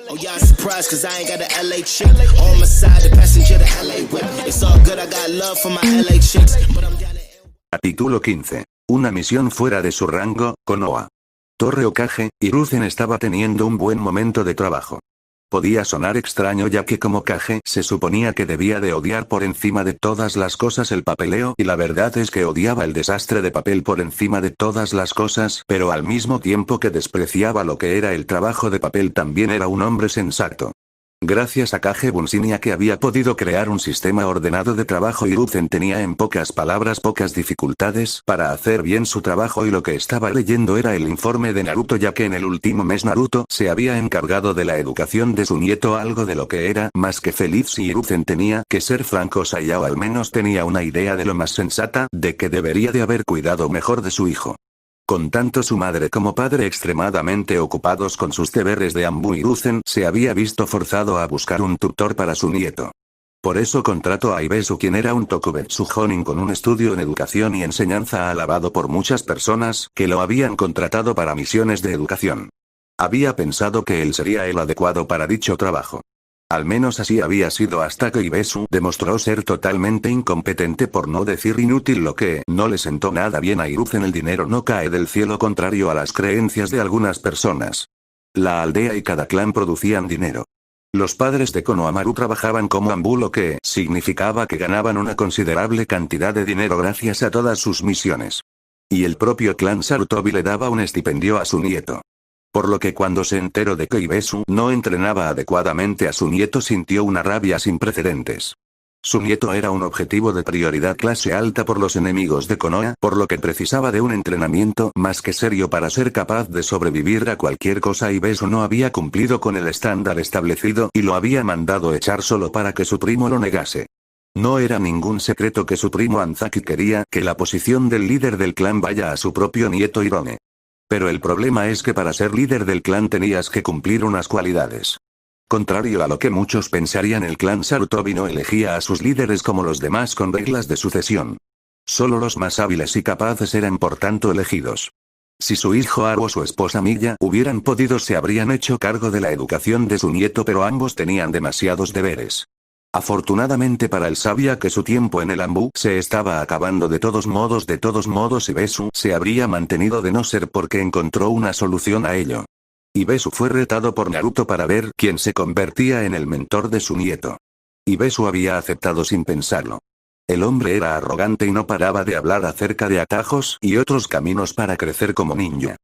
Oh, y'all surprised cause I ain't got a LA chick on my side, the passenger the LA whip. It's all good, I got love for my LA chicks, but I'm down to... Capítulo 15. Una misión fuera de su rango, Konoha. Torre Hokage, Hiruzen estaba teniendo un buen momento de trabajo. Podía sonar extraño ya que como Kage se suponía que debía de odiar por encima de todas las cosas el papeleo y la verdad es que odiaba el desastre de papel por encima de todas las cosas, pero al mismo tiempo que despreciaba lo que era el trabajo de papel también era un hombre sensato. Gracias a Kage Bunshin que había podido crear un sistema ordenado de trabajo, Hiruzen tenía en pocas palabras pocas dificultades para hacer bien su trabajo y lo que estaba leyendo era el informe de Naruto ya que en el último mes Naruto se había encargado de la educación de su nieto, algo de lo que era más que feliz si Hiruzen tenía que ser franco. Sayao al menos tenía una idea de lo más sensata, de que debería de haber cuidado mejor de su hijo. Con tanto su madre como padre extremadamente ocupados con sus deberes de Anbu, Hiruzen se había visto forzado a buscar un tutor para su nieto. Por eso contrató a Ibesu, quien era un Tokubetsu Jonin con un estudio en educación y enseñanza alabado por muchas personas que lo habían contratado para misiones de educación. Había pensado que él sería el adecuado para dicho trabajo. Al menos así había sido hasta que Ibesu demostró ser totalmente incompetente, por no decir inútil, lo que no le sentó nada bien a Hiruzen. El dinero no cae del cielo, contrario a las creencias de algunas personas. La aldea y cada clan producían dinero. Los padres de Konohamaru trabajaban como Anbu, lo que significaba que ganaban una considerable cantidad de dinero gracias a todas sus misiones. Y el propio clan Sarutobi le daba un estipendio a su nieto. Por lo que cuando se enteró de que Ibesu no entrenaba adecuadamente a su nieto sintió una rabia sin precedentes. Su nieto era un objetivo de prioridad clase alta por los enemigos de Konoha, por lo que precisaba de un entrenamiento más que serio para ser capaz de sobrevivir a cualquier cosa. Ibesu no había cumplido con el estándar establecido y lo había mandado echar solo para que su primo lo negase. No era ningún secreto que su primo Anzaki quería que la posición del líder del clan vaya a su propio nieto Hirone. Pero el problema es que para ser líder del clan tenías que cumplir unas cualidades. Contrario a lo que muchos pensarían, el clan Sarutobi no elegía a sus líderes como los demás con reglas de sucesión. Solo los más hábiles y capaces eran por tanto elegidos. Si su hijo Haru o su esposa Miya hubieran podido, se habrían hecho cargo de la educación de su nieto, pero ambos tenían demasiados deberes. Afortunadamente para él sabía que su tiempo en el Anbu se estaba acabando. De todos modos Ibesu se habría mantenido de no ser porque encontró una solución a ello. Ibesu fue retado por Naruto para ver quién se convertía en el mentor de su nieto. Ibesu había aceptado sin pensarlo. El hombre era arrogante y no paraba de hablar acerca de atajos y otros caminos para crecer como ninja.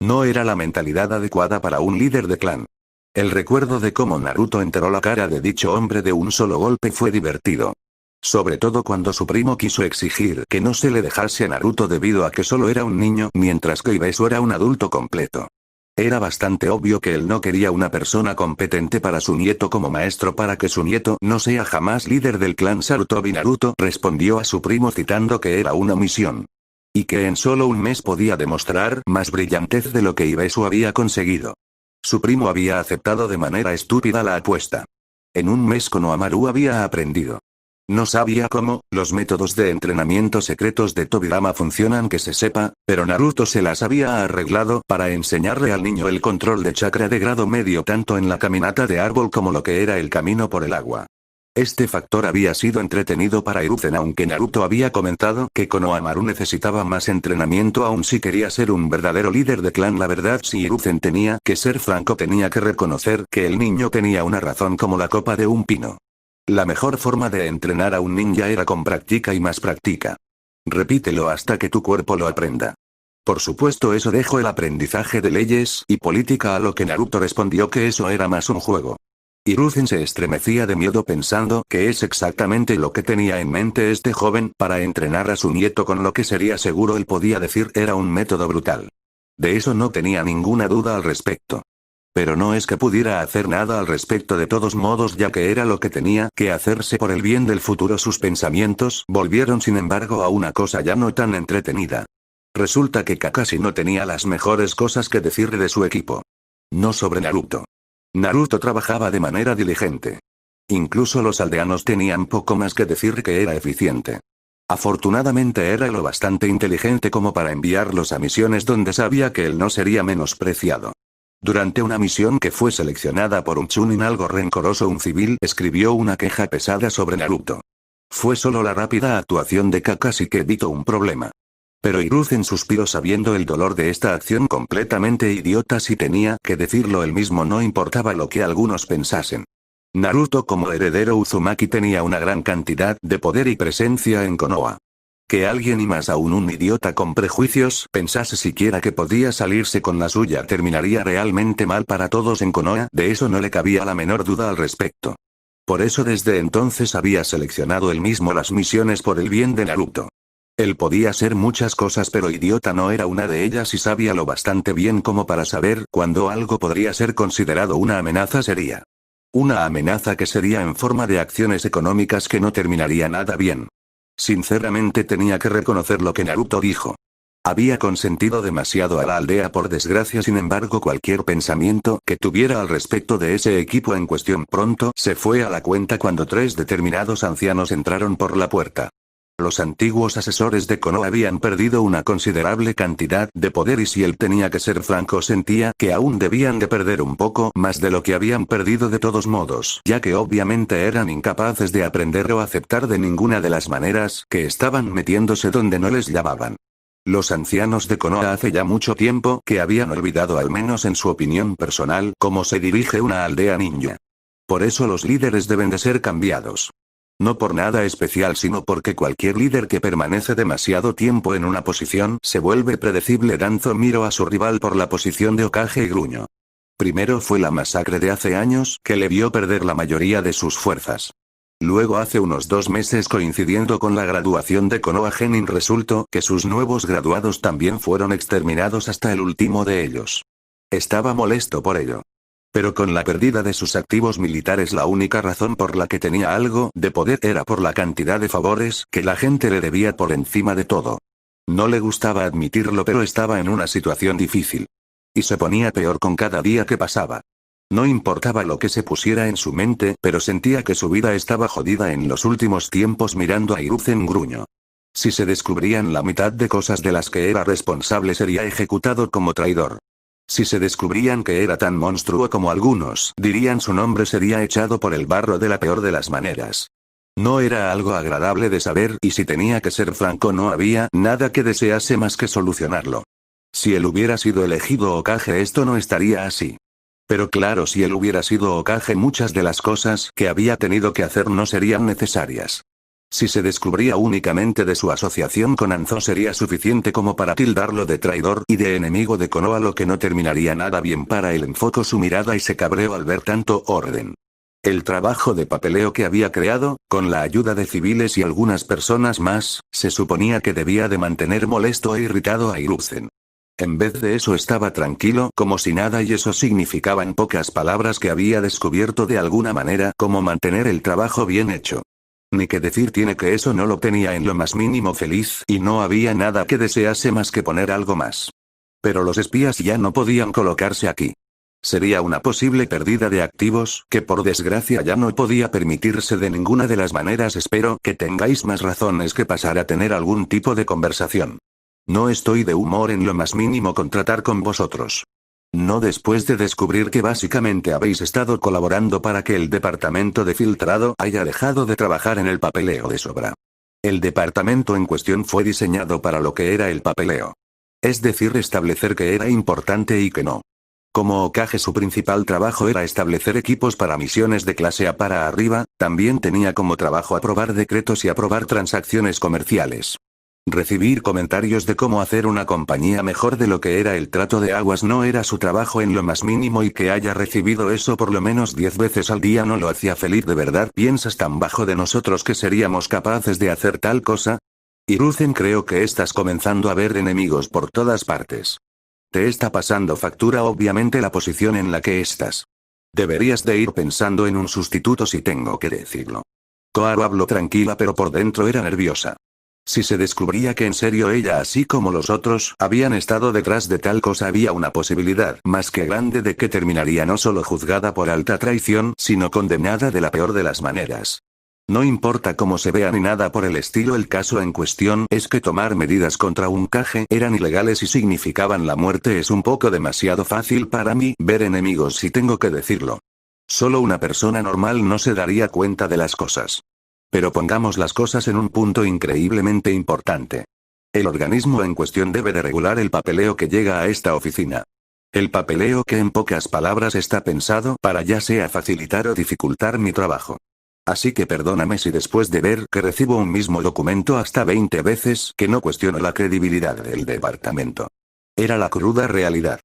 No era la mentalidad adecuada para un líder de clan. El recuerdo de cómo Naruto enteró la cara de dicho hombre de un solo golpe fue divertido. Sobre todo cuando su primo quiso exigir que no se le dejase a Naruto debido a que solo era un niño, mientras que Ibesu era un adulto completo. Era bastante obvio que él no quería una persona competente para su nieto como maestro para que su nieto no sea jamás líder del clan Sarutobi. Naruto respondió a su primo citando que era una misión. Y que en solo un mes podía demostrar más brillantez de lo que Ibesu había conseguido. Su primo había aceptado de manera estúpida la apuesta. En un mes Konohamaru había aprendido. No sabía cómo los métodos de entrenamiento secretos de Tobirama funcionan que se sepa, pero Naruto se las había arreglado para enseñarle al niño el control de chakra de grado medio tanto en la caminata de árbol como lo que era el camino por el agua. Este factor había sido entretenido para Hiruzen, aunque Naruto había comentado que Konohamaru necesitaba más entrenamiento aún si quería ser un verdadero líder de clan. La verdad, si Hiruzen tenía que ser franco, tenía que reconocer que el niño tenía una razón como la copa de un pino. La mejor forma de entrenar a un ninja era con práctica y más práctica. Repítelo hasta que tu cuerpo lo aprenda. Por supuesto, eso dejó el aprendizaje de leyes y política, a lo que Naruto respondió que eso era más un juego. Hiruzen se estremecía de miedo pensando que es exactamente lo que tenía en mente este joven para entrenar a su nieto con lo que sería seguro él podía decir era un método brutal. De eso no tenía ninguna duda al respecto. Pero no es que pudiera hacer nada al respecto de todos modos, ya que era lo que tenía que hacerse por el bien del futuro. Sus pensamientos volvieron sin embargo a una cosa ya no tan entretenida. Resulta que Kakashi no tenía las mejores cosas que decirle de su equipo. No sobre Naruto. Naruto trabajaba de manera diligente. Incluso los aldeanos tenían poco más que decir que era eficiente. Afortunadamente era lo bastante inteligente como para enviarlos a misiones donde sabía que él no sería menospreciado. Durante una misión que fue seleccionada por un Chunin algo rencoroso, un civil escribió una queja pesada sobre Naruto. Fue solo la rápida actuación de Kakashi que evitó un problema. Pero Hiruzen suspiró sabiendo el dolor de esta acción completamente idiota. Si tenía que decirlo él mismo, no importaba lo que algunos pensasen. Naruto como heredero Uzumaki tenía una gran cantidad de poder y presencia en Konoha. Que alguien, y más aún un idiota con prejuicios, pensase siquiera que podía salirse con la suya terminaría realmente mal para todos en Konoha, de eso no le cabía la menor duda al respecto. Por eso desde entonces había seleccionado él mismo las misiones por el bien de Naruto. Él podía ser muchas cosas, pero idiota no era una de ellas, y sabía lo bastante bien como para saber cuándo algo podría ser considerado una amenaza seria. Una amenaza que sería en forma de acciones económicas que no terminaría nada bien. Sinceramente tenía que reconocer lo que Naruto dijo. Había consentido demasiado a la aldea por desgracia, sin embargo cualquier pensamiento que tuviera al respecto de ese equipo en cuestión pronto se fue a la cuenta cuando 3 determinados ancianos entraron por la puerta. Los antiguos asesores de Konoha habían perdido una considerable cantidad de poder, y si él tenía que ser franco sentía que aún debían de perder un poco más de lo que habían perdido de todos modos, ya que obviamente eran incapaces de aprender o aceptar de ninguna de las maneras que estaban metiéndose donde no les llamaban. Los ancianos de Konoha hace ya mucho tiempo que habían olvidado, al menos en su opinión personal, cómo se dirige una aldea ninja. Por eso los líderes deben de ser cambiados. No por nada especial, sino porque cualquier líder que permanece demasiado tiempo en una posición se vuelve predecible. Danzo miró a su rival por la posición de Hokage y gruñó. Primero fue la masacre de hace años, que le vio perder la mayoría de sus fuerzas. Luego hace unos 2 meses, coincidiendo con la graduación de Konoha Genin, resultó que sus nuevos graduados también fueron exterminados, hasta el último de ellos. Estaba molesto por ello. Pero con la pérdida de sus activos militares, la única razón por la que tenía algo de poder era por la cantidad de favores que la gente le debía por encima de todo. No le gustaba admitirlo, pero estaba en una situación difícil. Y se ponía peor con cada día que pasaba. No importaba lo que se pusiera en su mente, pero sentía que su vida estaba jodida en los últimos tiempos. Mirando a Hiruzen gruñó. Si se descubrían la mitad de cosas de las que era responsable, sería ejecutado como traidor. Si se descubrían que era tan monstruo como algunos dirían su nombre, sería echado por el barro de la peor de las maneras. No era algo agradable de saber, y si tenía que ser franco, no había nada que desease más que solucionarlo. Si él hubiera sido elegido Hokage, esto no estaría así. Pero claro, si él hubiera sido Hokage, muchas de las cosas que había tenido que hacer no serían necesarias. Si se descubría únicamente de su asociación con Hanzo, sería suficiente como para tildarlo de traidor y de enemigo de Konoha, lo que no terminaría nada bien para él. Enfocó su mirada y se cabreó al ver tanto orden. El trabajo de papeleo que había creado, con la ayuda de civiles y algunas personas más, se suponía que debía de mantener molesto e irritado a Hiruzen. En vez de eso estaba tranquilo como si nada, y eso significaba en pocas palabras que había descubierto de alguna manera cómo mantener el trabajo bien hecho. Ni que decir tiene que eso no lo tenía en lo más mínimo feliz, y no había nada que desease más que poner algo más. Pero los espías ya no podían colocarse aquí. Sería una posible pérdida de activos, que por desgracia ya no podía permitirse de ninguna de las maneras. Espero que tengáis más razones que pasar a tener algún tipo de conversación. No estoy de humor en lo más mínimo con tratar con vosotros. No después de descubrir que básicamente habéis estado colaborando para que el departamento de filtrado haya dejado de trabajar en el papeleo de sobra. El departamento en cuestión fue diseñado para lo que era el papeleo. Es decir, establecer que era importante y que no. Como Hokage, su principal trabajo era establecer equipos para misiones de clase A para arriba, también tenía como trabajo aprobar decretos y aprobar transacciones comerciales. Recibir comentarios de cómo hacer una compañía mejor de lo que era el trato de aguas no era su trabajo en lo más mínimo, y que haya recibido eso por lo menos 10 veces al día no lo hacía feliz. ¿De verdad piensas tan bajo de nosotros que seríamos capaces de hacer tal cosa? Hiruzen, creo que estás comenzando a ver enemigos por todas partes. Te está pasando factura obviamente la posición en la que estás. Deberías de ir pensando en un sustituto, si tengo que decirlo. Koharu habló tranquila, pero por dentro era nerviosa. Si se descubría que en serio ella, así como los otros, habían estado detrás de tal cosa, había una posibilidad más que grande de que terminaría no solo juzgada por alta traición, sino condenada de la peor de las maneras. No importa cómo se vea ni nada por el estilo, el caso en cuestión es que tomar medidas contra un Kage eran ilegales y significaban la muerte. Es un poco demasiado fácil para mí ver enemigos si tengo que decirlo. Solo una persona normal no se daría cuenta de las cosas. Pero pongamos las cosas en un punto increíblemente importante. El organismo en cuestión debe de regular el papeleo que llega a esta oficina. El papeleo que en pocas palabras está pensado para ya sea facilitar o dificultar mi trabajo. Así que perdóname si después de ver que recibo un mismo documento hasta 20 veces que no cuestiono la credibilidad del departamento. Era la cruda realidad.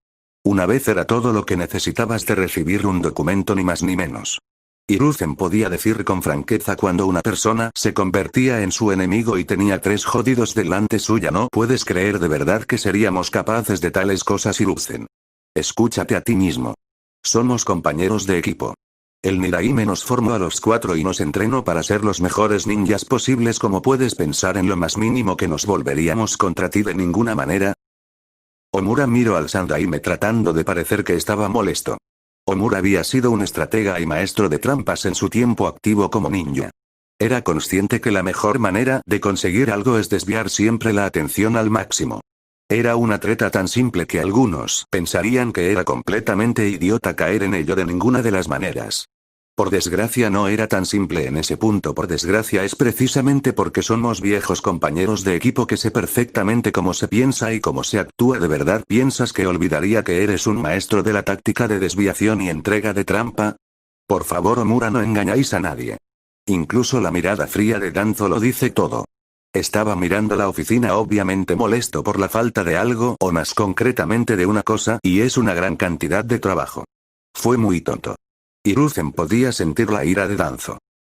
Una vez era todo lo que necesitabas de recibir un documento, ni más ni menos. Hiruzen podía decir con franqueza cuando una persona se convertía en su enemigo y tenía 3 jodidos delante suya. No puedes creer de verdad que seríamos capaces de tales cosas, Hiruzen. Escúchate a ti mismo. Somos compañeros de equipo. El Niraime nos formó a los 4 y nos entrenó para ser los mejores ninjas posibles. ¿Cómo puedes pensar en lo más mínimo que nos volveríamos contra ti de ninguna manera? Omura miró al Sandaime tratando de parecer que estaba molesto. Omura había sido un estratega y maestro de trampas en su tiempo activo como ninja. Era consciente que la mejor manera de conseguir algo es desviar siempre la atención al máximo. Era una treta tan simple que algunos pensarían que era completamente idiota caer en ello de ninguna de las maneras. Por desgracia no era tan simple en ese punto. Por desgracia es precisamente porque somos viejos compañeros de equipo que sé perfectamente cómo se piensa y cómo se actúa de verdad. ¿Piensas que olvidaría que eres un maestro de la táctica de desviación y entrega de trampa? Por favor, Omura, no engañáis a nadie. Incluso la mirada fría de Danzo lo dice todo. Estaba mirando la oficina obviamente molesto por la falta de algo, o más concretamente de una cosa, y es una gran cantidad de trabajo. Fue muy tonto. Hiruzen podía sentir la ira de Danzo.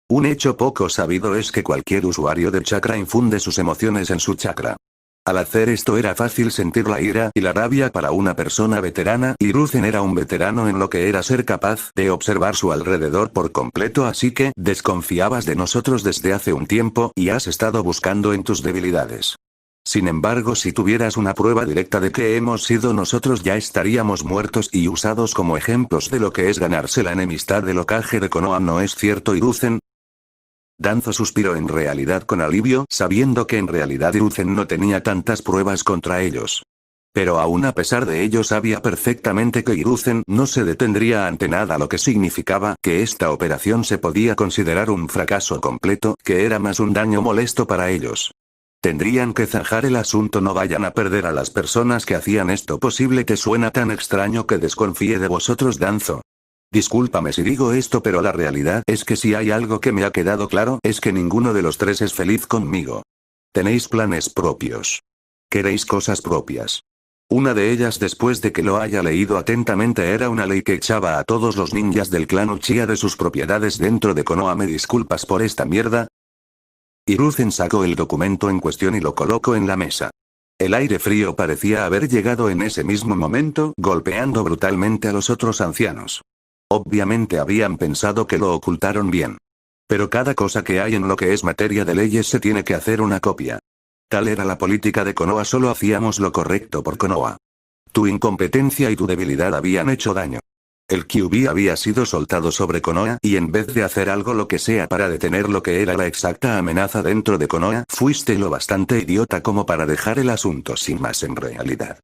Un hecho poco sabido es que cualquier usuario de chakra infunde sus emociones en su chakra. Al hacer esto era fácil sentir la ira y la rabia para una persona veterana. Hiruzen era un veterano en lo que era ser capaz de observar su alrededor por completo, así que desconfiabas de nosotros desde hace un tiempo y has estado buscando en tus debilidades. Sin embargo, si tuvieras una prueba directa de que hemos sido nosotros, ya estaríamos muertos y usados como ejemplos de lo que es ganarse la enemistad del Hokage de Konoha. ¿No es cierto, Hiruzen? Danzo suspiró en realidad con alivio, sabiendo que en realidad Hiruzen no tenía tantas pruebas contra ellos. Pero aún a pesar de ello sabía perfectamente que Hiruzen no se detendría ante nada, lo que significaba que esta operación se podía considerar un fracaso completo, que era más un daño molesto para ellos. Tendrían que zanjar el asunto. No vayan a perder a las personas que hacían esto posible. ¿Te suena tan extraño que desconfíe de vosotros, Danzo? Discúlpame si digo esto, pero la realidad es que si hay algo que me ha quedado claro es que ninguno de los 3 es feliz conmigo. Tenéis planes propios. Queréis cosas propias. Una de ellas, después de que lo haya leído atentamente, era una ley que echaba a todos los ninjas del clan Uchiha de sus propiedades dentro de Konoha. ¿Me disculpas por esta mierda? Hiruzen sacó el documento en cuestión y lo colocó en la mesa. El aire frío parecía haber llegado en ese mismo momento, golpeando brutalmente a los otros ancianos. Obviamente habían pensado que lo ocultaron bien. Pero cada cosa que hay en lo que es materia de leyes se tiene que hacer una copia. Tal era la política de Konoha. Solo hacíamos lo correcto por Konoha. Tu incompetencia y tu debilidad habían hecho daño. El QB había sido soltado sobre Konoha, y en vez de hacer algo lo que sea para detener lo que era la exacta amenaza dentro de Konoha, fuiste lo bastante idiota como para dejar el asunto sin más. En realidad,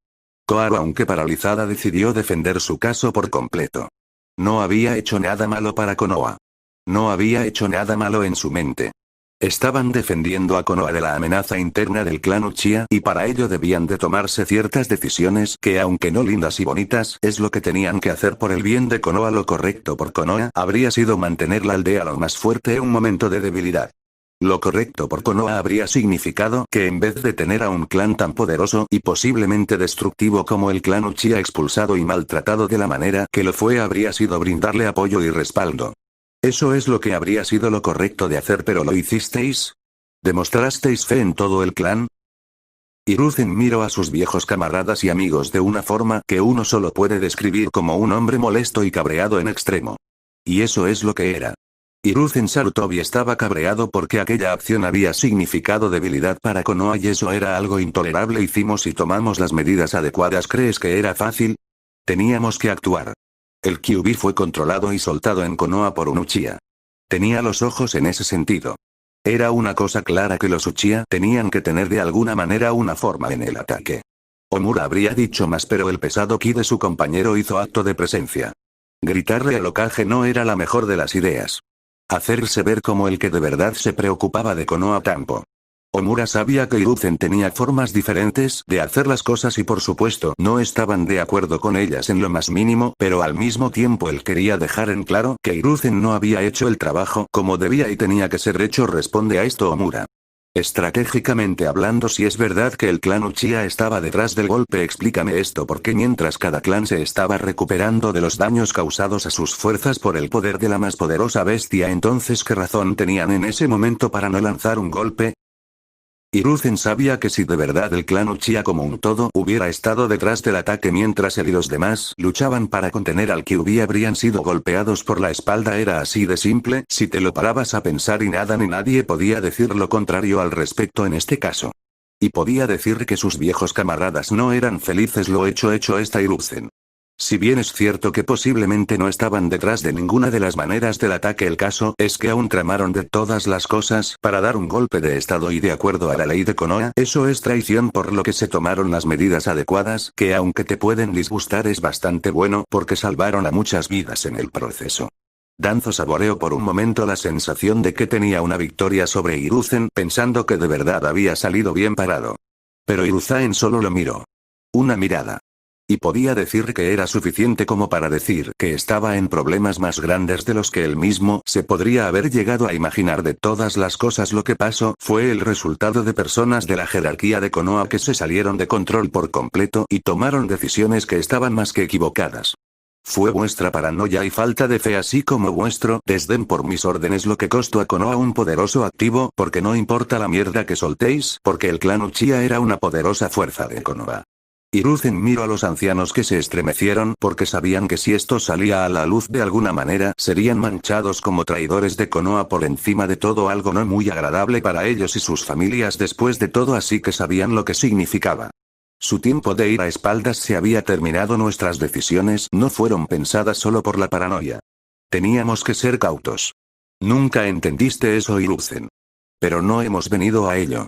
Koharu, aunque paralizada, decidió defender su caso por completo. No había hecho nada malo para Konoha. No había hecho nada malo en su mente. Estaban defendiendo a Konoha de la amenaza interna del clan Uchiha, y para ello debían de tomarse ciertas decisiones que, aunque no lindas y bonitas, es lo que tenían que hacer por el bien de Konoha. Lo correcto por Konoha habría sido mantener la aldea lo más fuerte en un momento de debilidad. Lo correcto por Konoha habría significado que en vez de tener a un clan tan poderoso y posiblemente destructivo como el clan Uchiha expulsado y maltratado de la manera que lo fue, habría sido brindarle apoyo y respaldo. Eso es lo que habría sido lo correcto de hacer, pero ¿lo hicisteis? ¿Demostrasteis fe en todo el clan? Hiruzen miró a sus viejos camaradas y amigos de una forma que uno solo puede describir como un hombre molesto y cabreado en extremo. Y eso es lo que era. Hiruzen Sarutobi estaba cabreado porque aquella acción había significado debilidad para Konoha y eso era algo intolerable. Hicimos y tomamos las medidas adecuadas. ¿Crees que era fácil? Teníamos que actuar. El QB fue controlado y soltado en Konoha por un Uchiha. Tenía los ojos en ese sentido. Era una cosa clara que los Uchiha tenían que tener de alguna manera una forma en el ataque. Omura habría dicho más, pero el pesado ki de su compañero hizo acto de presencia. Gritarle al Hokage no era la mejor de las ideas. Hacerse ver como el que de verdad se preocupaba de Konoha tampoco. Omura sabía que Hiruzen tenía formas diferentes de hacer las cosas y por supuesto no estaban de acuerdo con ellas en lo más mínimo, pero al mismo tiempo él quería dejar en claro que Hiruzen no había hecho el trabajo como debía y tenía que ser hecho. Responde a esto Omura. Estratégicamente hablando, si es verdad que el clan Uchiha estaba detrás del golpe, explícame esto, porque mientras cada clan se estaba recuperando de los daños causados a sus fuerzas por el poder de la más poderosa bestia, entonces ¿qué razón tenían en ese momento para no lanzar un golpe? Hiruzen sabía que si de verdad el clan Uchiha como un todo hubiera estado detrás del ataque mientras él y los demás luchaban para contener al Kyuubi, habrían sido golpeados por la espalda. Era así de simple si te lo parabas a pensar, y nada ni nadie podía decir lo contrario al respecto en este caso. Y podía decir que sus viejos camaradas no eran felices. Lo hecho está Hiruzen. Si bien es cierto que posiblemente no estaban detrás de ninguna de las maneras del ataque, el caso es que aún tramaron de todas las cosas para dar un golpe de estado y de acuerdo a la ley de Konoha, eso es traición, por lo que se tomaron las medidas adecuadas, que aunque te pueden disgustar es bastante bueno porque salvaron a muchas vidas en el proceso. Danzo saboreó por un momento la sensación de que tenía una victoria sobre Hiruzen, pensando que de verdad había salido bien parado. Pero Hiruzen solo lo miró. Una mirada. Y podía decir que era suficiente como para decir que estaba en problemas más grandes de los que él mismo se podría haber llegado a imaginar. De todas las cosas, lo que pasó fue el resultado de personas de la jerarquía de Konoha que se salieron de control por completo y tomaron decisiones que estaban más que equivocadas. Fue vuestra paranoia y falta de fe, así como vuestro desdén por mis órdenes, lo que costó a Konoha un poderoso activo, porque no importa la mierda que soltéis, porque el clan Uchiha era una poderosa fuerza de Konoha. Hiruzen miró a los ancianos, que se estremecieron porque sabían que si esto salía a la luz de alguna manera serían manchados como traidores de Konoha. Por encima de todo, algo no muy agradable para ellos y sus familias después de todo, así que sabían lo que significaba. Su tiempo de ir a espaldas se había terminado. Nuestras decisiones no fueron pensadas solo por la paranoia. Teníamos que ser cautos. Nunca entendiste eso, Hiruzen. Pero no hemos venido a ello.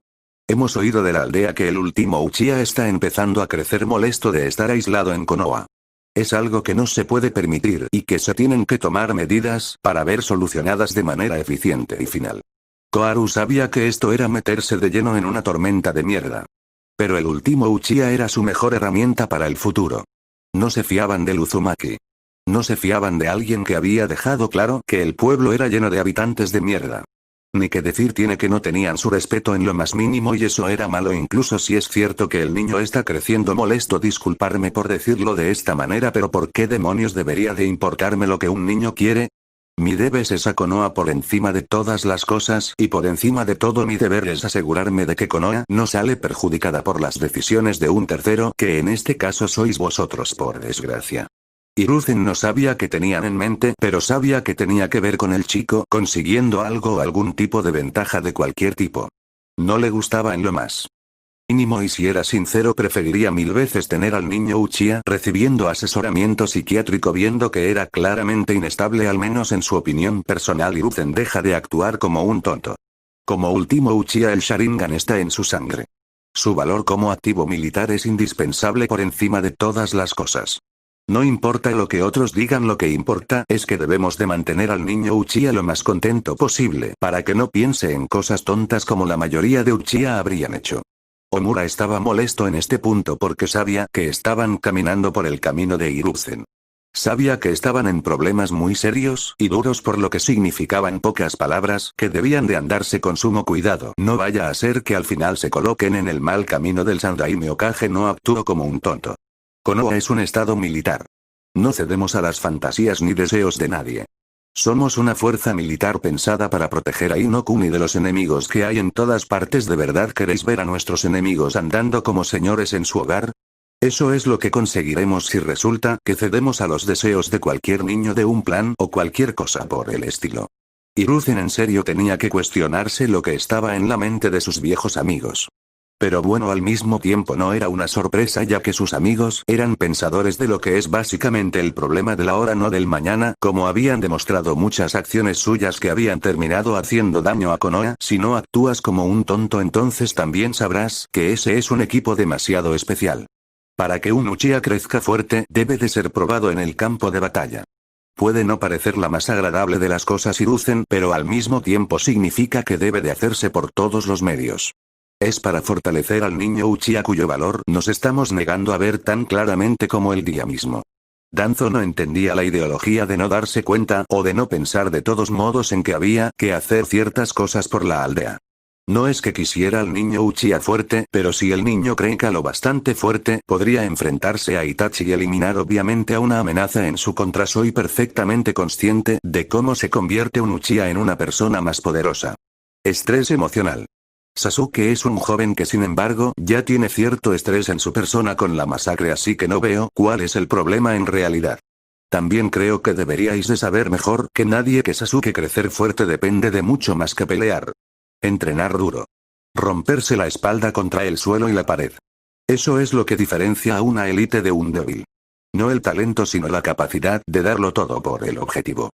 Hemos oído de la aldea que el último Uchiha está empezando a crecer, molesto de estar aislado en Konoha. Es algo que no se puede permitir y que se tienen que tomar medidas para ver solucionadas de manera eficiente y final. Koharu sabía que esto era meterse de lleno en una tormenta de mierda. Pero el último Uchiha era su mejor herramienta para el futuro. No se fiaban del Uzumaki. No se fiaban de alguien que había dejado claro que el pueblo era lleno de habitantes de mierda. Ni que decir tiene que no tenían su respeto en lo más mínimo, y eso era malo. Incluso si es cierto que el niño está creciendo, molesto disculparme por decirlo de esta manera, pero ¿por qué demonios debería de importarme lo que un niño quiere? Mi deber es a Konoha por encima de todas las cosas, y por encima de todo mi deber es asegurarme de que Konoha no sale perjudicada por las decisiones de un tercero, que en este caso sois vosotros, por desgracia. Hiruzen no sabía qué tenían en mente, pero sabía que tenía que ver con el chico consiguiendo algo o algún tipo de ventaja de cualquier tipo. No le gustaba en lo más mínimo, y si era sincero, preferiría mil veces tener al niño Uchiha recibiendo asesoramiento psiquiátrico, viendo que era claramente inestable, al menos en su opinión personal. Hiruzen deja de actuar como un tonto. Como último Uchiha, el Sharingan está en su sangre. Su valor como activo militar es indispensable por encima de todas las cosas. No importa lo que otros digan, lo que importa es que debemos de mantener al niño Uchiha lo más contento posible, para que no piense en cosas tontas como la mayoría de Uchiha habrían hecho. Omura estaba molesto en este punto porque sabía que estaban caminando por el camino de Hiruzen. Sabía que estaban en problemas muy serios y duros, por lo que significaba en pocas palabras que debían de andarse con sumo cuidado. No vaya a ser que al final se coloquen en el mal camino del Sandaime Hokage. No actuó como un tonto. Konoha es un estado militar. No cedemos a las fantasías ni deseos de nadie. Somos una fuerza militar pensada para proteger a Ino-kun y de los enemigos que hay en todas partes. ¿De verdad queréis ver a nuestros enemigos andando como señores en su hogar? Eso es lo que conseguiremos si resulta que cedemos a los deseos de cualquier niño de un plan o cualquier cosa por el estilo. Hiruzen en serio tenía que cuestionarse lo que estaba en la mente de sus viejos amigos. Pero bueno, al mismo tiempo no era una sorpresa, ya que sus amigos eran pensadores de lo que es básicamente el problema del ahora no del mañana, como habían demostrado muchas acciones suyas que habían terminado haciendo daño a Konoha. Si no actúas como un tonto, entonces también sabrás que ese es un equipo demasiado especial. Para que un Uchiha crezca fuerte, debe de ser probado en el campo de batalla. Puede no parecer la más agradable de las cosas Hiruzen, pero al mismo tiempo significa que debe de hacerse por todos los medios. Es para fortalecer al niño Uchiha cuyo valor nos estamos negando a ver tan claramente como el día mismo. Danzo no entendía la ideología de no darse cuenta o de no pensar de todos modos en que había que hacer ciertas cosas por la aldea. No es que quisiera al niño Uchiha fuerte, pero si el niño crezca lo bastante fuerte, podría enfrentarse a Itachi y eliminar obviamente a una amenaza en su contra. Soy perfectamente consciente de cómo se convierte un Uchiha en una persona más poderosa. Estrés emocional. Sasuke es un joven que sin embargo ya tiene cierto estrés en su persona con la masacre, así que no veo cuál es el problema en realidad. También creo que deberíais de saber mejor que nadie que Sasuke crecer fuerte depende de mucho más que pelear. Entrenar duro. Romperse la espalda contra el suelo y la pared. Eso es lo que diferencia a una élite de un débil. No el talento sino la capacidad de darlo todo por el objetivo.